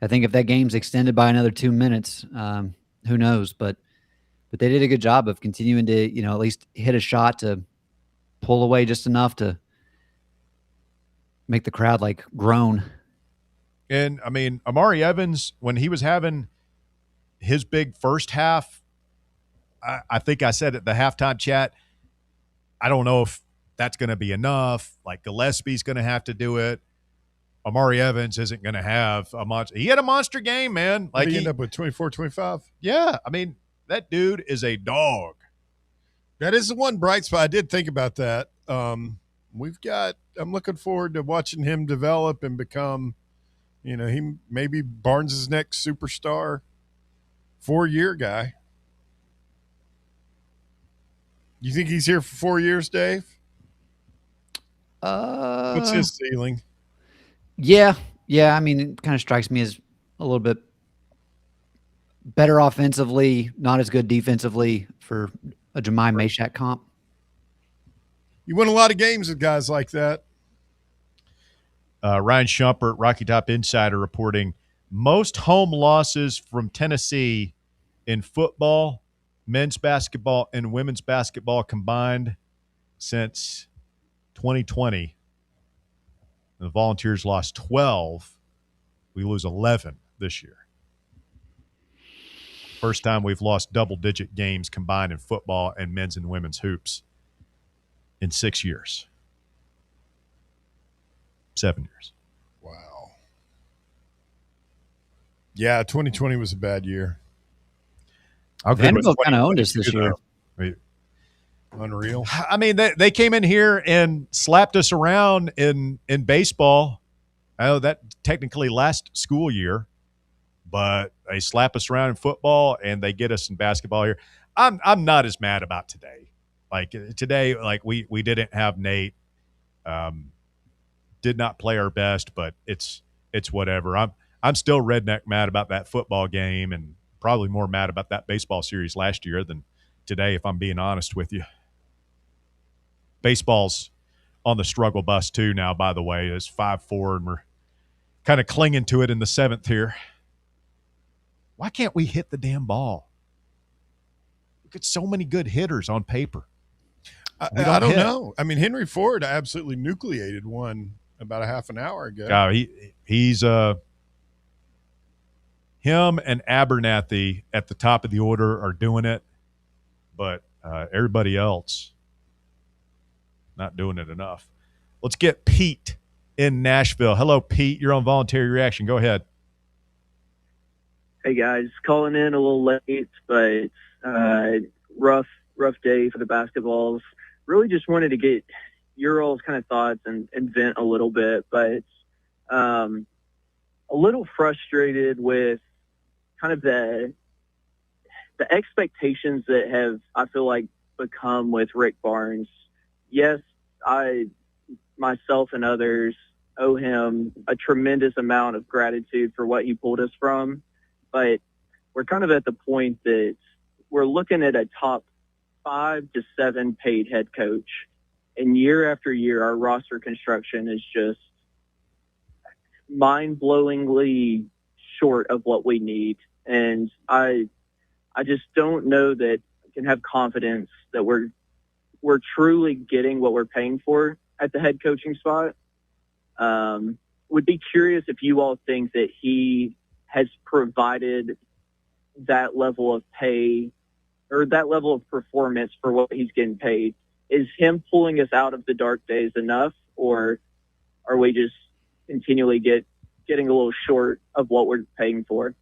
I think if that game's extended by another 2 minutes, who knows? But they did a good job of continuing to, at least hit a shot to pull away just enough to make the crowd groan. And I mean, Amari Evans, when he was having his big first half, I think I said at the halftime chat, I don't know if that's going to be enough. Gillespie's going to have to do it. Amari Evans isn't going to have a monster. He had a monster game, man. He ended up with 24, 25. Yeah. I mean, that dude is a dog. That is the one bright spot. I did think about that. I'm looking forward to watching him develop and become, he maybe Barnes' next superstar 4-year guy. You think he's here for 4 years, Dave? What's his ceiling? Yeah. I mean, it kind of strikes me as a little bit better offensively, not as good defensively for a Jemai Meshack comp. You win a lot of games with guys like that. Ryan Shumpert, Rocky Top Insider, reporting most home losses from Tennessee in football, men's basketball, and women's basketball combined since 2020. The Volunteers lost 12. We lose 11 this year. First time we've lost double-digit games combined in football and men's and women's hoops in 6 years. 7 years. Wow. Yeah, 2020 was a bad year. Vanderbilt kind of owned us this year. Unreal. I mean, they came in here and slapped us around in baseball. I know that technically last school year, but they slap us around in football and they get us in basketball here. I'm not as mad about today. Today, we didn't have Nate. did not play our best, but it's whatever. I'm still redneck mad about that football game, and probably more mad about that baseball series last year than today, if I'm being honest with you. Baseball's on the struggle bus too now, by the way. It's 5-4, and we're kind of clinging to it in the 7th here. Why can't we hit the damn ball? Look at so many good hitters on paper. I don't know. I mean, Henry Ford absolutely nucleated one about a half an hour ago. He's him and Abernathy at the top of the order are doing it, but everybody else not doing it enough. Let's get Pete in Nashville. Hello, Pete. You're on Voluntary Reaction. Go ahead. Hey, guys. Calling in a little late, but rough day for the basketballs. Really just wanted to get your all's kind of thoughts and vent a little bit, but a little frustrated with kind of the expectations that have, I feel like, become with Rick Barnes. Yes, I, myself and others, owe him a tremendous amount of gratitude for what he pulled us from, but we're kind of at the point that we're looking at a top 5 to 7 paid head coach, and year after year, our roster construction is just mind-blowingly short of what we need. And I just don't know that I can have confidence that we're truly getting what we're paying for at the head coaching spot. Would be curious if you all think that he has provided that level of pay or that level of performance for what he's getting paid. Is him pulling us out of the dark days enough, or are we just continually getting a little short of what we're paying for?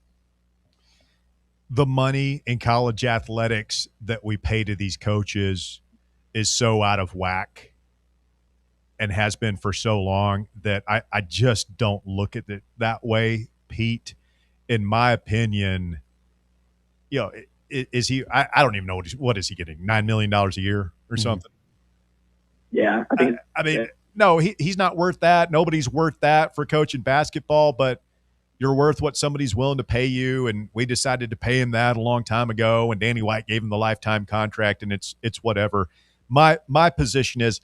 The money in college athletics that we pay to these coaches is so out of whack and has been for so long that I just don't look at it that way, Pete. In my opinion, is he? I don't even know what is he getting? $9 million a year or something? Yeah, I mean, no, he's not worth that. Nobody's worth that for coaching basketball, but you're worth what somebody's willing to pay you. And we decided to pay him that a long time ago. And Danny White gave him the lifetime contract, and it's whatever. My position is,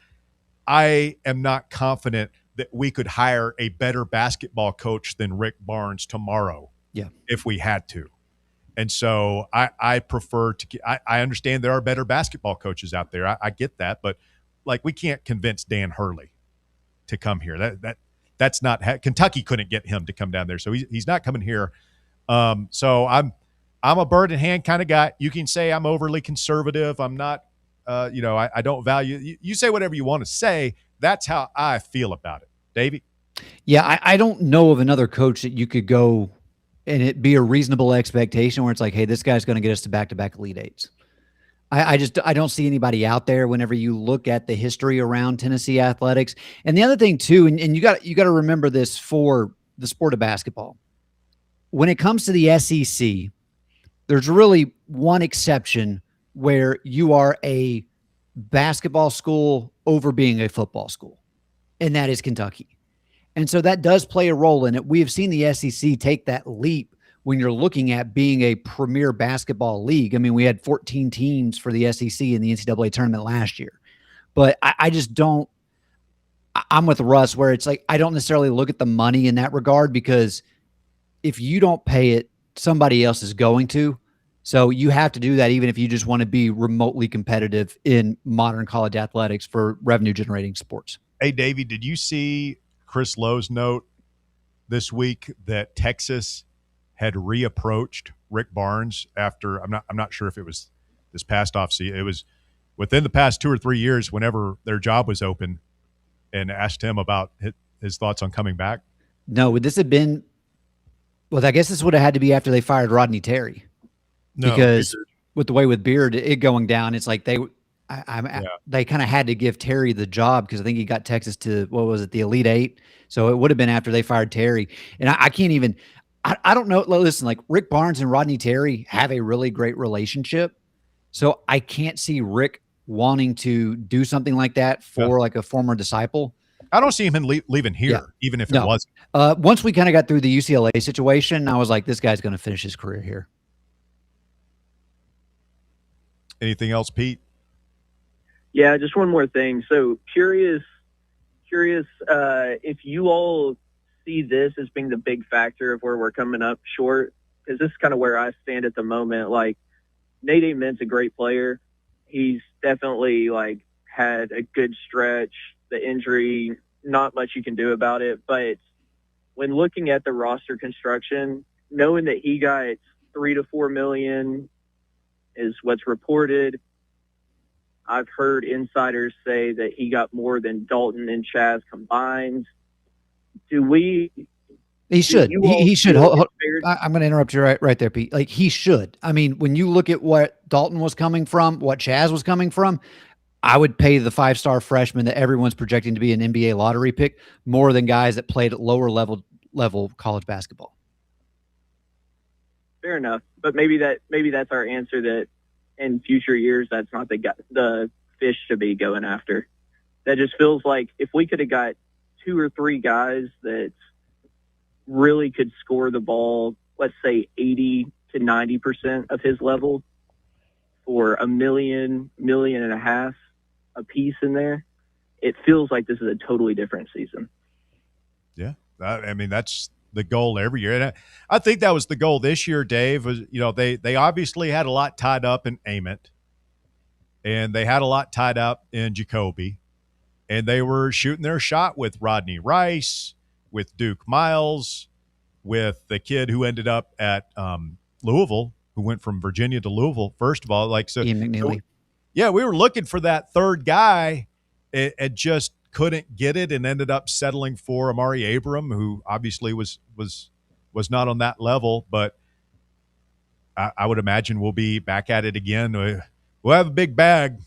I am not confident that we could hire a better basketball coach than Rick Barnes tomorrow. Yeah, if we had to. And so I prefer to. I understand there are better basketball coaches out there. I get that, but like, we can't convince Dan Hurley to come here. That's not. Kentucky couldn't get him to come down there, so he's not coming here. So I'm a bird in hand kind of guy. You can say I'm overly conservative. I'm not. I don't value. You say whatever you want to say. That's how I feel about it, Davey. Yeah, I don't know of another coach that you could go and it be a reasonable expectation where it's like, hey, this guy's going to get us to back-to-back Elite Eights. I don't see anybody out there whenever you look at the history around Tennessee athletics. And the other thing too, and you got to remember this for the sport of basketball. When it comes to the SEC, there's really one exception where you are a basketball school over being a football school, and that is Kentucky. And so that does play a role in it. We have seen the SEC take that leap when you're looking at being a premier basketball league. I mean, we had 14 teams for the SEC in the NCAA tournament last year. But I just don't – I'm with Russ where it's like I don't necessarily look at the money in that regard, because if you don't pay it, somebody else is going to. So you have to do that even if you just want to be remotely competitive in modern college athletics for revenue-generating sports. Hey, Davey, did you see – Chris Lowe's note this week that Texas had reapproached Rick Barnes after I'm not sure if it was this past offseason. It was within the past 2 or 3 years whenever their job was open, and asked him about his thoughts on coming back. No, would this have been – well, I guess this would have had to be after they fired Rodney Terry. No, because with the way with Beard, it going down, it's like they kind of had to give Terry the job because I think he got Texas to, what was it, the Elite Eight. So it would have been after they fired Terry. And I can't even, I don't know. Listen, like Rick Barnes and Rodney Terry have a really great relationship. So I can't see Rick wanting to do something like that for like a former disciple. I don't see him leaving here, even if it wasn't. Once we kind of got through the UCLA situation, I was like, this guy's going to finish his career here. Anything else, Pete? Yeah, just one more thing. So curious if you all see this as being the big factor of where we're coming up short, because this is kind of where I stand at the moment. Like, Nate Ament's a great player. He's definitely like had a good stretch. The injury, not much you can do about it. But when looking at the roster construction, knowing that he got $3 to $4 million is what's reported. I've heard insiders say that he got more than Dalton and Chaz combined. He should. He should. I'm going to interrupt you right there, Pete. Like, he should. I mean, when you look at what Dalton was coming from, what Chaz was coming from, I would pay the 5-star freshman that everyone's projecting to be an NBA lottery pick more than guys that played at lower level college basketball. Fair enough, but maybe that's our answer. That in future years, that's not the fish to be going after. That just feels like if we could have got 2 or 3 guys that really could score the ball, let's say 80 to 90% of his level for $1 million, $1.5 million a piece in there, it feels like this is a totally different season. Yeah. I mean, that's the goal every year. And I think that was the goal this year, Dave, was, they obviously had a lot tied up in Ament, and they had a lot tied up in Jacoby, and they were shooting their shot with Rodney Rice, with Duke Miles, with the kid who ended up at Louisville, who went from Virginia to Louisville. First of all, Ian McNeely. Yeah, we were looking for that third guy and just couldn't get it, and ended up settling for Amari Abram, who obviously was not on that level. But I would imagine we'll be back at it again. We'll have a big bag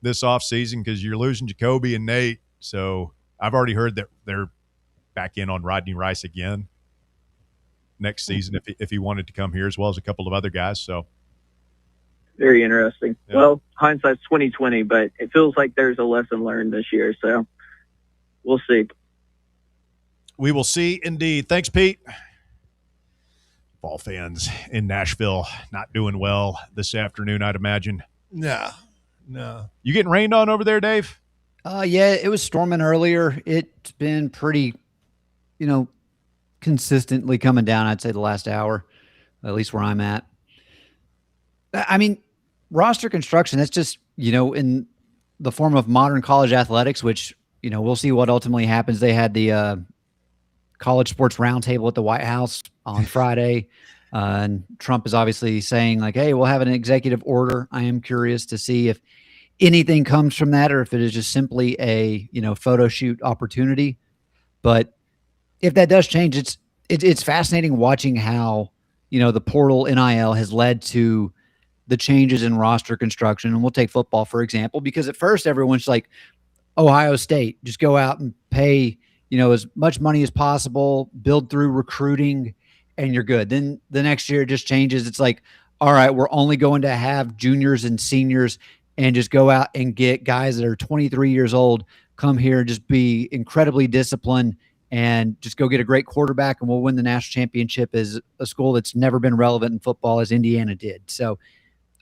this offseason because you're losing Jacoby and Nate. So I've already heard that they're back in on Rodney Rice again next season if he wanted to come here, as well as a couple of other guys. So very interesting. Yeah. Well, hindsight's 20/20, but it feels like there's a lesson learned this year. So we'll see. We will see indeed. Thanks, Pete. Ball fans in Nashville not doing well this afternoon, I'd imagine. No. You getting rained on over there, Dave? Yeah, it was storming earlier. It's been pretty, consistently coming down, I'd say, the last hour, at least where I'm at. I mean, roster construction, that's just, in the form of modern college athletics, which, we'll see what ultimately happens. They had the college sports roundtable at the White House on Friday. And Trump is obviously saying, like, hey, we'll have an executive order. I am curious to see if anything comes from that, or if it is just simply a, photo shoot opportunity. But if that does change, it's fascinating watching how, the portal NIL has led to the changes in roster construction. And we'll take football, for example, because at first everyone's like, Ohio State, just go out and pay, as much money as possible, build through recruiting, and you're good. Then the next year it just changes. It's like, all right, we're only going to have juniors and seniors, and just go out and get guys that are 23 years old, come here and just be incredibly disciplined and just go get a great quarterback, and we'll win the national championship as a school that's never been relevant in football as Indiana did. So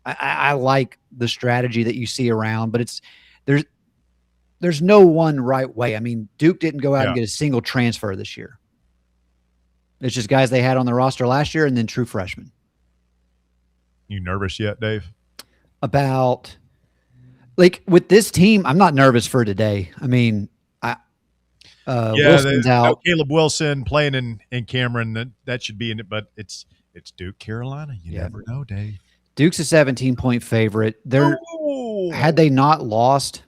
I like the strategy that you see around, but there's no one right way. I mean, Duke didn't go out and get a single transfer this year. It's just guys they had on the roster last year and then true freshmen. You nervous yet, Dave? About, like, with this team, I'm not nervous for today. I mean, Wilson's out. Caleb Wilson playing in Cameron, that should be in it, but it's Duke, Carolina. You never know, Dave. Duke's a 17-point favorite. Had they not lost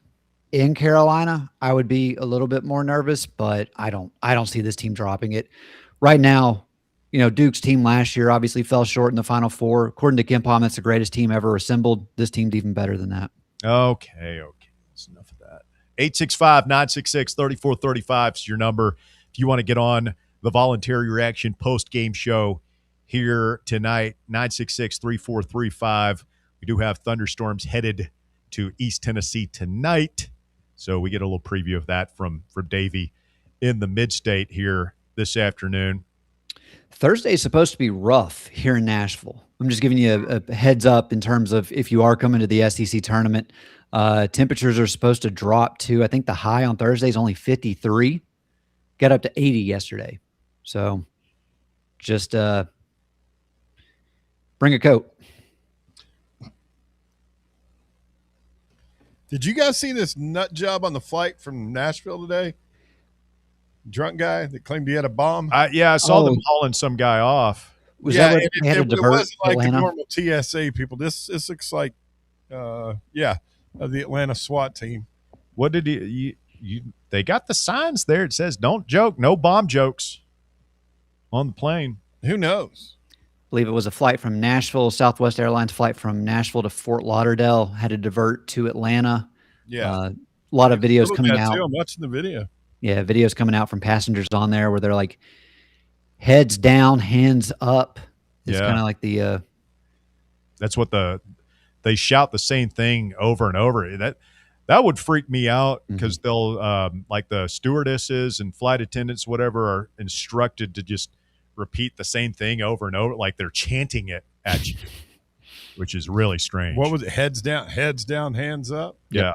in Carolina, I would be a little bit more nervous, but I don't see this team dropping it. Right now, Duke's team last year obviously fell short in the Final Four. According to KenPom, that's the greatest team ever assembled. This team's even better than that. Okay. That's enough of that. 865-966-3435 is your number. If you want to get on the Voluntary Reaction post-game show here tonight, 966-3435. We do have thunderstorms headed to East Tennessee tonight, So we get a little preview of that from Davey in the Mid-State here this afternoon. Thursday is supposed to be rough here in Nashville. I'm just giving you a heads up in terms of if you are coming to the SEC tournament. Temperatures are supposed to drop to, I think the high on Thursday is only 53. Got up to 80 yesterday. So just bring a coat. Did you guys see this nut job on the flight from Nashville today? Drunk guy that claimed he had a bomb. I saw them hauling some guy off. Was that what they had to it divert wasn't like Atlanta? the normal TSA people. This looks like, the Atlanta SWAT team. What did you they got the signs there. It says, don't joke, no bomb jokes on the plane. Who knows? I believe it was a flight from Nashville, Southwest Airlines flight from Nashville to Fort Lauderdale, had to divert to Atlanta. Yeah. A lot of videos coming out. I'm watching the video. Yeah, videos coming out from passengers on there where they're like heads down, hands up. It's kind of like the that's what they shout the same thing over and over. That would freak me out because they'll like the stewardesses and flight attendants, whatever, are instructed to just repeat the same thing over and over, like they're chanting it at you, which is really strange. What was it? Heads down, hands up. Yeah.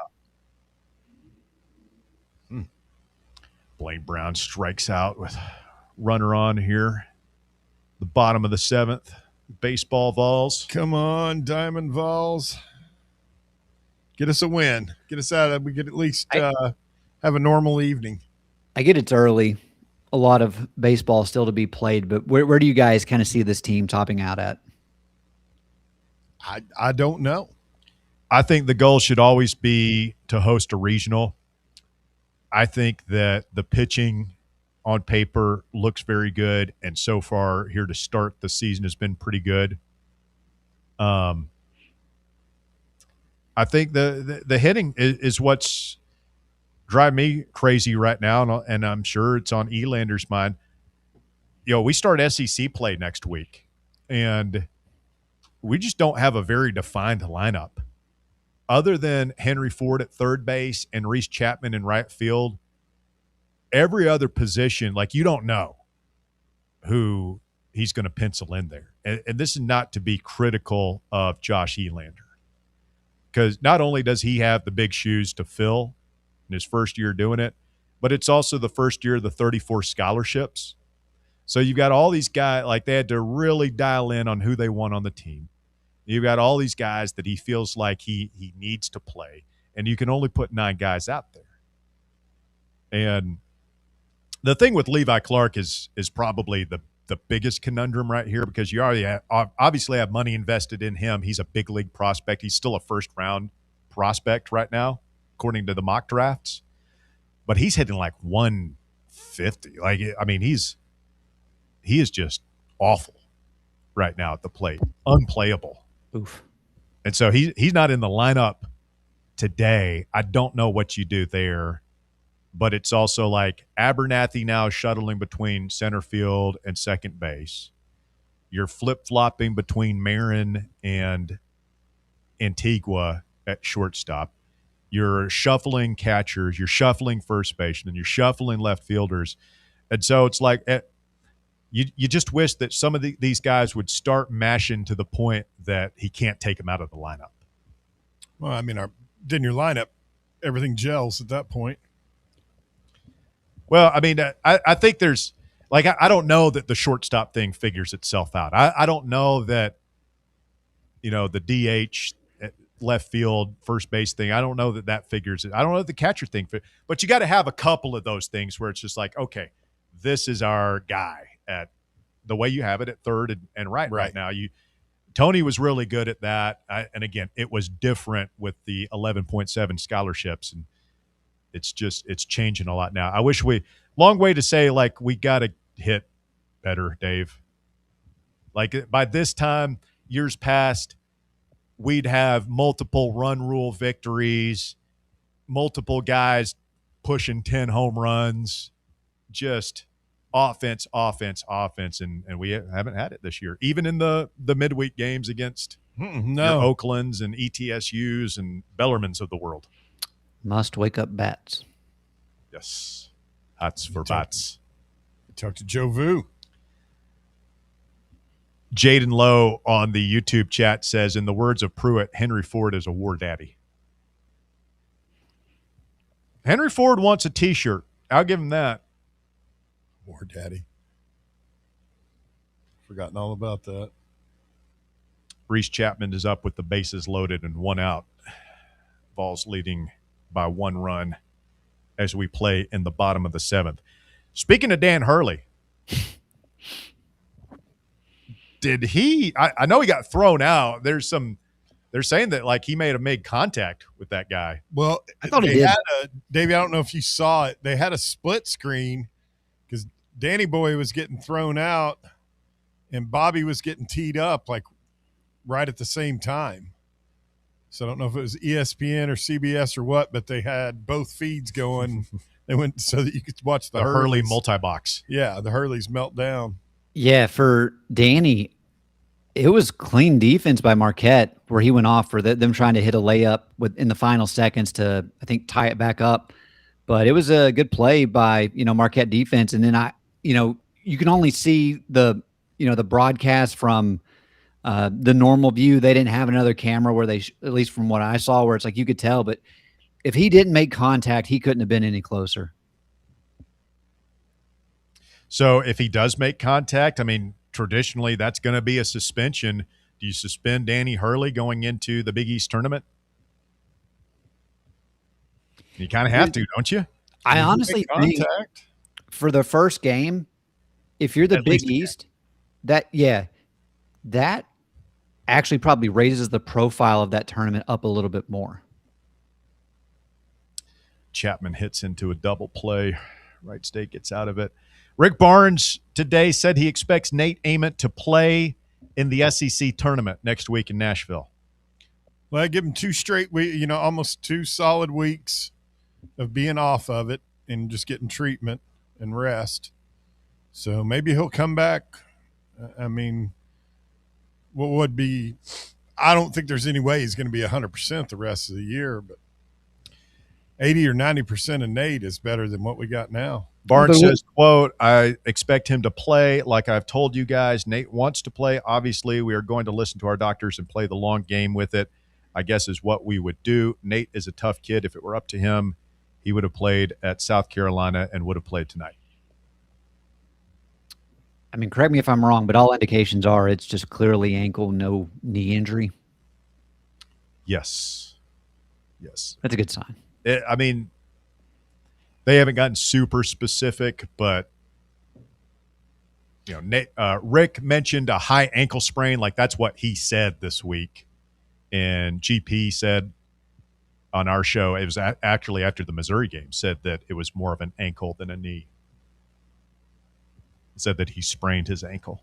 Blaine Brown strikes out with runner on here. The bottom of the 7th. Baseball Vols. Come on, Diamond Vols. Get us a win. Get us out of. We could at least have a normal evening. I get it's early. A lot of baseball still to be played, but where do you guys kind of see this team topping out at? I don't know. I think the goal should always be to host a regional. I think that the pitching on paper looks very good, and so far here to start the season has been pretty good. I think the hitting is what's driving me crazy right now, and I'm sure it's on Elander's mind. We start SEC play next week, and we just don't have a very defined lineup. Other than Henry Ford at third base and Reese Chapman in right field, every other position, like you don't know who he's going to pencil in there. And this is not to be critical of Josh Elander, because not only does he have the big shoes to fill in his first year doing it, but it's also the first year of the 34 scholarships. So you've got all these guys, like they had to really dial in on who they want on the team. You've got all these guys that he feels like he needs to play, and you can only put 9 guys out there. And the thing with Levi Clark is probably the biggest conundrum right here, because you already obviously have money invested in him. He's a big league prospect. He's still a first-round prospect right now, according to the mock drafts. But he's hitting like 150. Like, I mean, he is just awful right now at the plate. Unplayable. Oof. And so he's not in the lineup today. I don't know what you do there, but it's also like Abernathy now shuttling between center field and second base. You're flip-flopping between Marin and Antigua at shortstop. You're shuffling catchers. You're shuffling first basemen. You're shuffling left fielders. And so it's like you just wish that some of these guys would start mashing to the point that he can't take them out of the lineup. Well, I mean, in your lineup, everything gels at that point. Well, I mean, I think there's – like I don't know that the shortstop thing figures itself out. I don't know that, the DH left field, first base thing, I don't know that figures it. I don't know that the catcher thing – but you got to have a couple of those things where it's just like, okay, this is our guy at the way you have it at third and right now. Tony was really good at that. And again, it was different with the 11.7 scholarships, and it's changing a lot now. I wish long way to say, like, we got to hit better, Dave. Like by this time, years past, we'd have multiple run rule victories, multiple guys pushing 10 home runs, just offense, and we haven't had it this year. Even in the midweek games against your Oaklands and ETSUs and Bellarmins of the world. Must wake up bats. Yes. Hats for bats. Talk to Joe Vu. Jaden Lowe on the YouTube chat says, in the words of Pruitt, Henry Ford is a war daddy. Henry Ford wants a T-shirt. I'll give him that. War daddy. Forgotten all about that. Reese Chapman is up with the bases loaded and 1 out. Vols leading by 1 run as we play in the bottom of the 7th. Speaking of Dan Hurley, did he? I know he got thrown out. They're saying that like he may have made contact with that guy. Well, I thought he did. Davey, I don't know if you saw it. They had a split screen because Danny Boy was getting thrown out and Bobby was getting teed up like right at the same time. So I don't know if it was ESPN or CBS or what, but they had both feeds going. They went so that you could watch the Hurley Hurleys. multi-box. Yeah, the Hurleys melt down. Yeah, for Danny, it was clean defense by Marquette where he went off for them trying to hit a layup in the final seconds to, I think, tie it back up. But it was a good play by, Marquette defense. And then you can only see the broadcast from the normal view. They didn't have another camera where they, at least from what I saw, where it's like you could tell. But if he didn't make contact, he couldn't have been any closer. So if he does make contact, I mean, traditionally that's going to be a suspension. Do you suspend Danny Hurley going into the Big East tournament? You kind of have to, don't you? I honestly think for the first game, if you're the Big East, that actually probably raises the profile of that tournament up a little bit more. Chapman hits into a double play. Wright State gets out of it. Rick Barnes today said he expects Nate Ament to play in the SEC tournament next week in Nashville. Well, I give him 2 straight weeks, almost 2 solid weeks of being off of it and just getting treatment and rest. So maybe he'll come back. I mean, what would be – I don't think there's any way he's going to be 100% the rest of the year, but 80 or 90% of Nate is better than what we got now. Barnes says, quote, I expect him to play. Like I've told you guys, Nate wants to play. Obviously, we are going to listen to our doctors and play the long game with it, I guess is what we would do. Nate is a tough kid. If it were up to him, he would have played at South Carolina and would have played tonight. I mean, correct me if I'm wrong, but all indications are it's just clearly ankle, no knee injury. Yes. That's a good sign. I mean, they haven't gotten super specific, but Rick mentioned a high ankle sprain, like that's what he said this week, and GP said on our show, it was actually after the Missouri game, said that it was more of an ankle than a knee. He said that he sprained his ankle.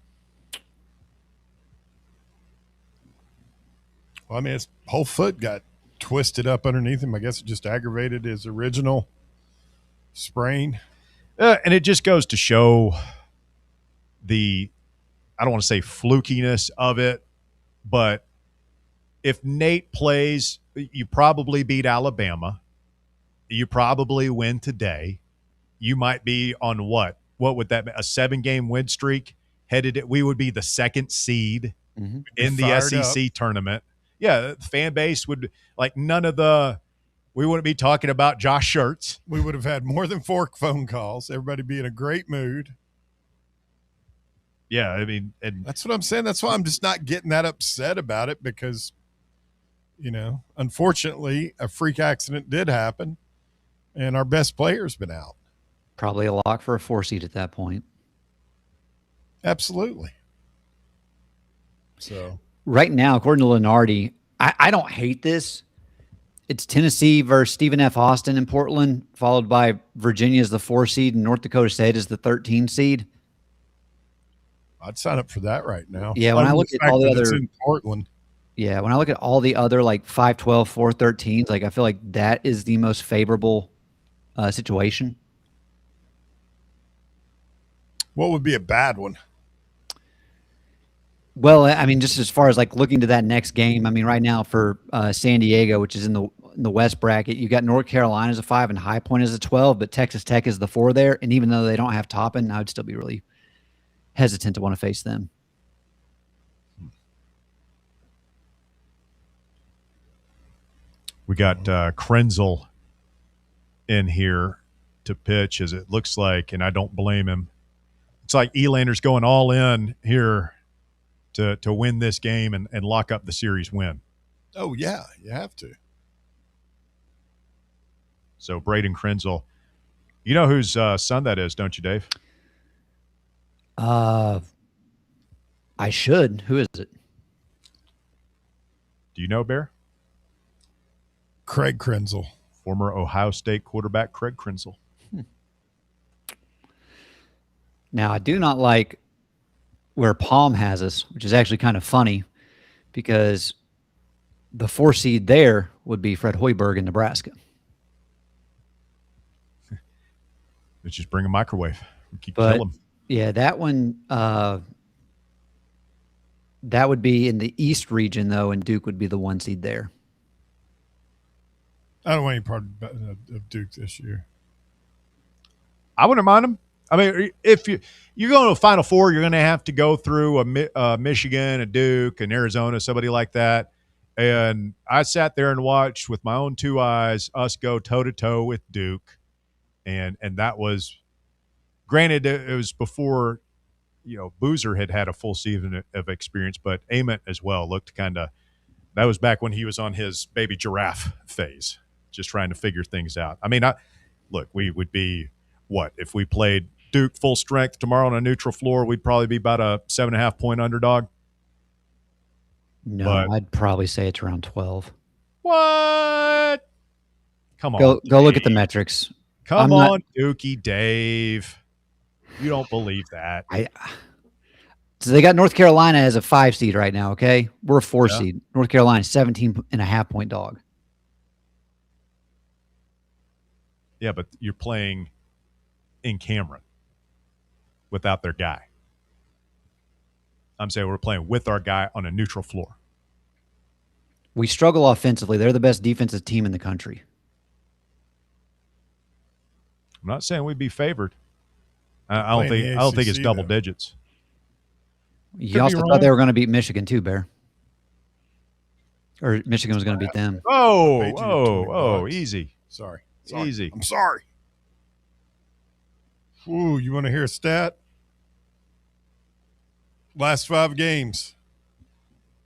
Well, I mean, his whole foot got twisted up underneath him. I guess it just aggravated his original sprain. And it just goes to show I don't want to say flukiness of it, but if Nate plays, you probably beat Alabama. You probably win today. You might be on what? What would that be? A 7-game win streak? We would be the 2nd seed in the SEC tournament. Yeah, the fan base would like we wouldn't be talking about Josh Schertz. We would have had more than 4 phone calls. Everybody be in a great mood. Yeah, I mean, and that's what I'm saying. That's why I'm just not getting that upset about it because, unfortunately, a freak accident did happen, and our best player's been out. Probably a lock for a 4 seed at that point. Absolutely. So right now, according to Lenardi, I don't hate this. It's Tennessee versus Stephen F. Austin in Portland, followed by Virginia as the 4 seed and North Dakota State as the 13 seed. I'd sign up for that right now. Yeah, when I look at all the other in Portland. Yeah, when I look at all the other like 5-12, 4-13s, like I feel like that is the most favorable situation. What would be a bad one? Well, I mean, just as far as like looking to that next game, I mean, right now for San Diego, which is in the in the West bracket. You got North Carolina as a 5 and High Point as a 12, but Texas Tech is the 4 there. And even though they don't have Toppin, I would still be really hesitant to want to face them. We got Krenzel in here to pitch, as it looks like, and I don't blame him. It's like Elander's going all in here to win this game and lock up the series win. Oh, yeah, you have to. So Braden Krenzel. You know whose son that is, don't you, Dave? I should. Who is it? Do you know, Bear? Craig Krenzel. Former Ohio State quarterback Craig Krenzel. Now, I do not like where Palm has us, which is actually kind of funny because the 4 seed there would be Fred Hoiberg in Nebraska. Let's just bring a microwave and keep But killing them. yeah, that one, that would be in the East region, though, and Duke would be the 1 seed there. I don't want any part of Duke this year. I wouldn't mind them. I mean, if you're going to a Final Four, you're going to have to go through a Michigan, a Duke, an Arizona, somebody like that. And I sat there and watched with my own 2 eyes us go toe-to-toe with Duke. And that was – granted, it was before, Boozer had a full season of experience, but Ament as well looked kind of – that was back when he was on his baby giraffe phase, just trying to figure things out. I mean, look, we would be – what, if we played Duke full strength tomorrow on a neutral floor, we'd probably be about a 7.5-point underdog. No, But, I'd probably say it's around 12. What? Come on. Go look at the metrics. Come on, Dookie Dave. You don't believe that. So they got North Carolina as a 5 seed right now, okay? We're a 4 seed. North Carolina, 17.5-point dog. Yeah, but you're playing in Cameron without their guy. I'm saying we're playing with our guy on a neutral floor. We struggle offensively. They're the best defensive team in the country. I'm not saying we'd be favored. I don't think it's double digits. You also thought they were going to beat Michigan too, Bear. Or Michigan was going to beat them. Oh, easy. Sorry. Easy. I'm sorry. Ooh, you want to hear a stat? Last 5 games.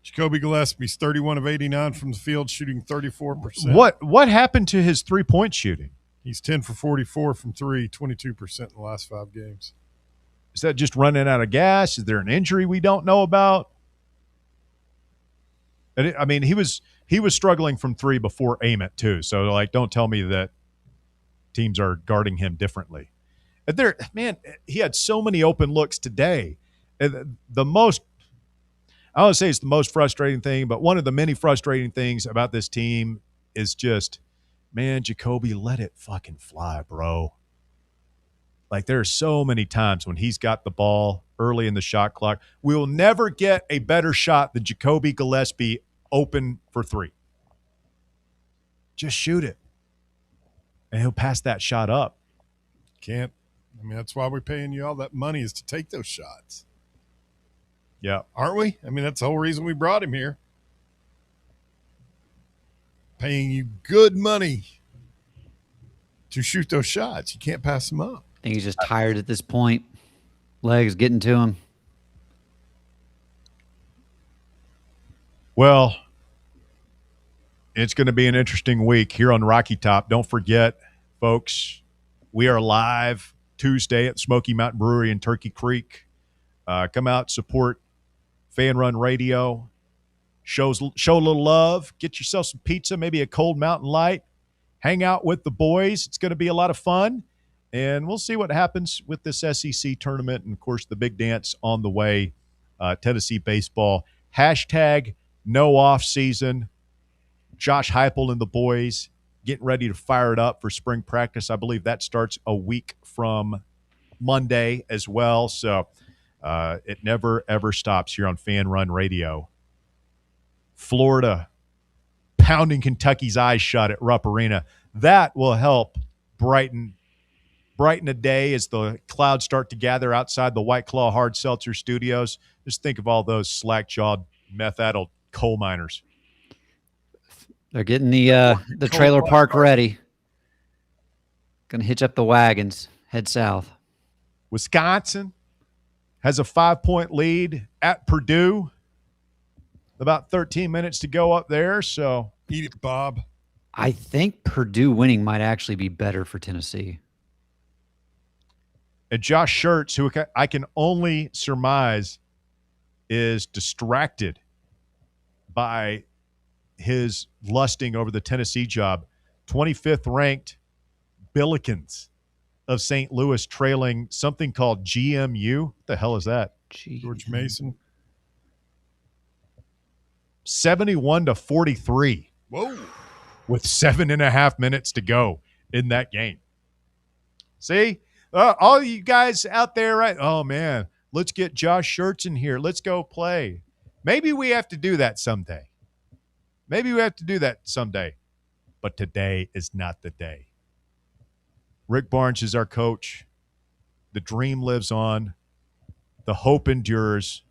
Jacoby Gillespie's 31 of 89 from the field, shooting 34%. What happened to his 3-point shooting? He's 10 for 44 from 3, 22% in the last 5 games. Is that just running out of gas? Is there an injury we don't know about? And he was struggling from 3 before Ament too. So don't tell me that teams are guarding him differently. He had so many open looks today. The most, I don't say it's the most frustrating thing, but one of the many frustrating things about this team is just, man, Jacoby, let it fucking fly, bro. Like, there are so many times when he's got the ball early in the shot clock. We'll never get a better shot than Jacoby Gillespie open for 3. Just shoot it. And he'll pass that shot up. Can't. I mean, that's why we're paying you all that money, is to take those shots. Yeah. Aren't we? I mean, that's the whole reason we brought him here. Paying you good money to shoot those shots. You can't pass them up. I think he's just tired at this point. Legs getting to him. Well, it's going to be an interesting week here on Rocky Top. Don't forget, folks, we are live Tuesday at Smoky Mountain Brewery in Turkey Creek. Come out, support Fan Run Radio. Show a little love. Get yourself some pizza, maybe a cold Mountain Light. Hang out with the boys. It's going to be a lot of fun. And we'll see what happens with this SEC tournament. And, of course, the big dance on the way, Tennessee baseball. Hashtag no off season. Josh Heupel and the boys getting ready to fire it up for spring practice. I believe that starts a week from Monday as well. So it never, ever stops here on Fan Run Radio. Florida pounding Kentucky's eyes shut at Rupp Arena. That will help brighten a day as the clouds start to gather outside the White Claw Hard Seltzer studios. Just think of all those slack-jawed, meth-addled coal miners. They're getting the trailer park ready. Going to hitch up the wagons, head south. Wisconsin has a 5-point lead at Purdue. About 13 minutes to go up there, so eat it, Bob. I think Purdue winning might actually be better for Tennessee. And Josh Schertz, who I can only surmise is distracted by his lusting over the Tennessee job. 25th ranked Billikens of St. Louis trailing something called GMU. What the hell is that? George Mason. 71-43. Whoa. With 7.5 minutes to go in that game. See? All you guys out there, right? Oh, man, let's get Josh Schertz in here. Let's go play. Maybe we have to do that someday. But today is not the day. Rick Barnes is our coach. The dream lives on. The hope endures.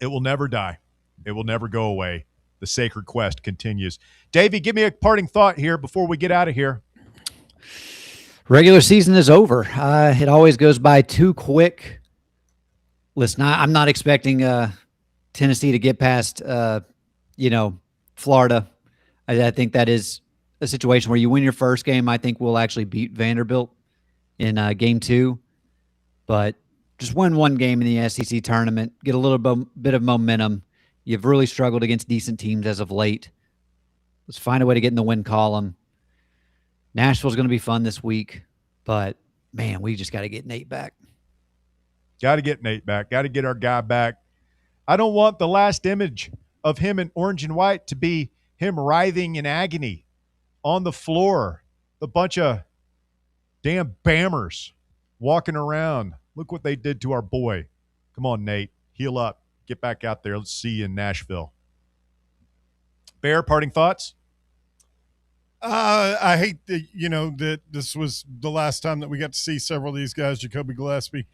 It will never die. It will never go away. The sacred quest continues. Davey, give me a parting thought here before we get out of here. Regular season is over. It always goes by too quick. Listen, I'm not expecting Tennessee to get past, Florida. I think that is a situation where you win your first game. I think we'll actually beat Vanderbilt in game 2. But just win one game in the SEC tournament, get a little bit of momentum. You've really struggled against decent teams as of late. Let's find a way to get in the win column. Nashville's going to be fun this week, but, man, we just got to get Nate back. Got to get Nate back. Got to get our guy back. I don't want the last image of him in orange and white to be him writhing in agony on the floor. The bunch of damn Bammers walking around. Look what they did to our boy. Come on, Nate. Heal up. Get back out there. Let's see you in Nashville. Bear, parting thoughts? I hate that this was the last time that we got to see several of these guys. Jacoby Gillespie,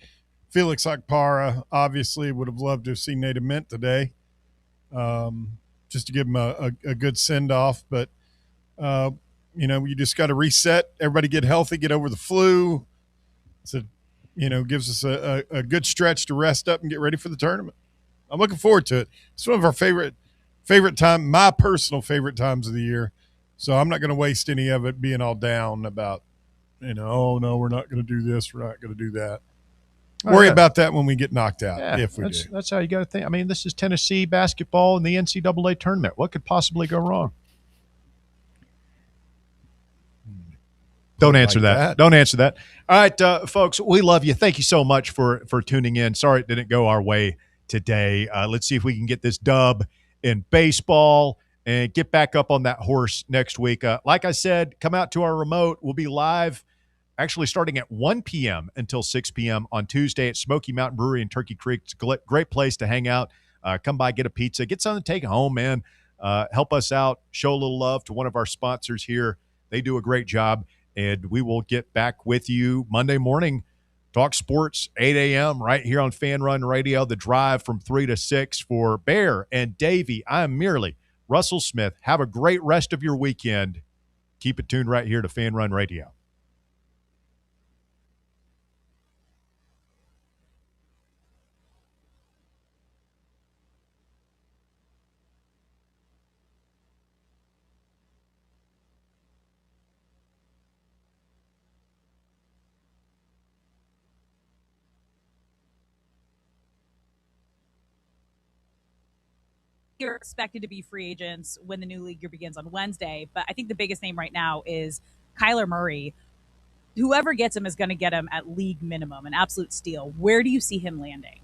Felix Akpara, obviously would have loved to have seen Nate Ament today, just to give him a good send-off. But, you just got to reset. Everybody get healthy, get over the flu. So, gives us a good stretch to rest up and get ready for the tournament. I'm looking forward to it. It's one of our favorite time, my personal favorite times of the year. So I'm not going to waste any of it being all down about, oh, no, we're not going to do this. We're not going to do that. Worry about that when we get knocked out, if we do. That's how you got to think. I mean, this is Tennessee basketball in the NCAA tournament. What could possibly go wrong? Don't answer that. Don't answer that. All right, folks, we love you. Thank you so much for tuning in. Sorry it didn't go our way today. Let's see if we can get this dub in baseball and get back up on that horse next week. Like I said, come out to our remote. We'll be live actually starting at 1 p.m. until 6 p.m. on Tuesday at Smoky Mountain Brewery in Turkey Creek. It's a great place to hang out. Come by, get a pizza, get something to take home, man. Help us out. Show a little love to one of our sponsors here. They do a great job, and we will get back with you Monday morning. Talk sports, 8 a.m. right here on Fan Run Radio. The drive from 3 to 6 for Bear and Davey. I'm merely Russell Smith. Have a great rest of your weekend. Keep it tuned right here to Fan Run Radio. You're expected to be free agents when the new league year begins on Wednesday, but I think the biggest name right now is Kyler Murray. Whoever gets him is going to get him at league minimum, an absolute steal. Where do you see him landing?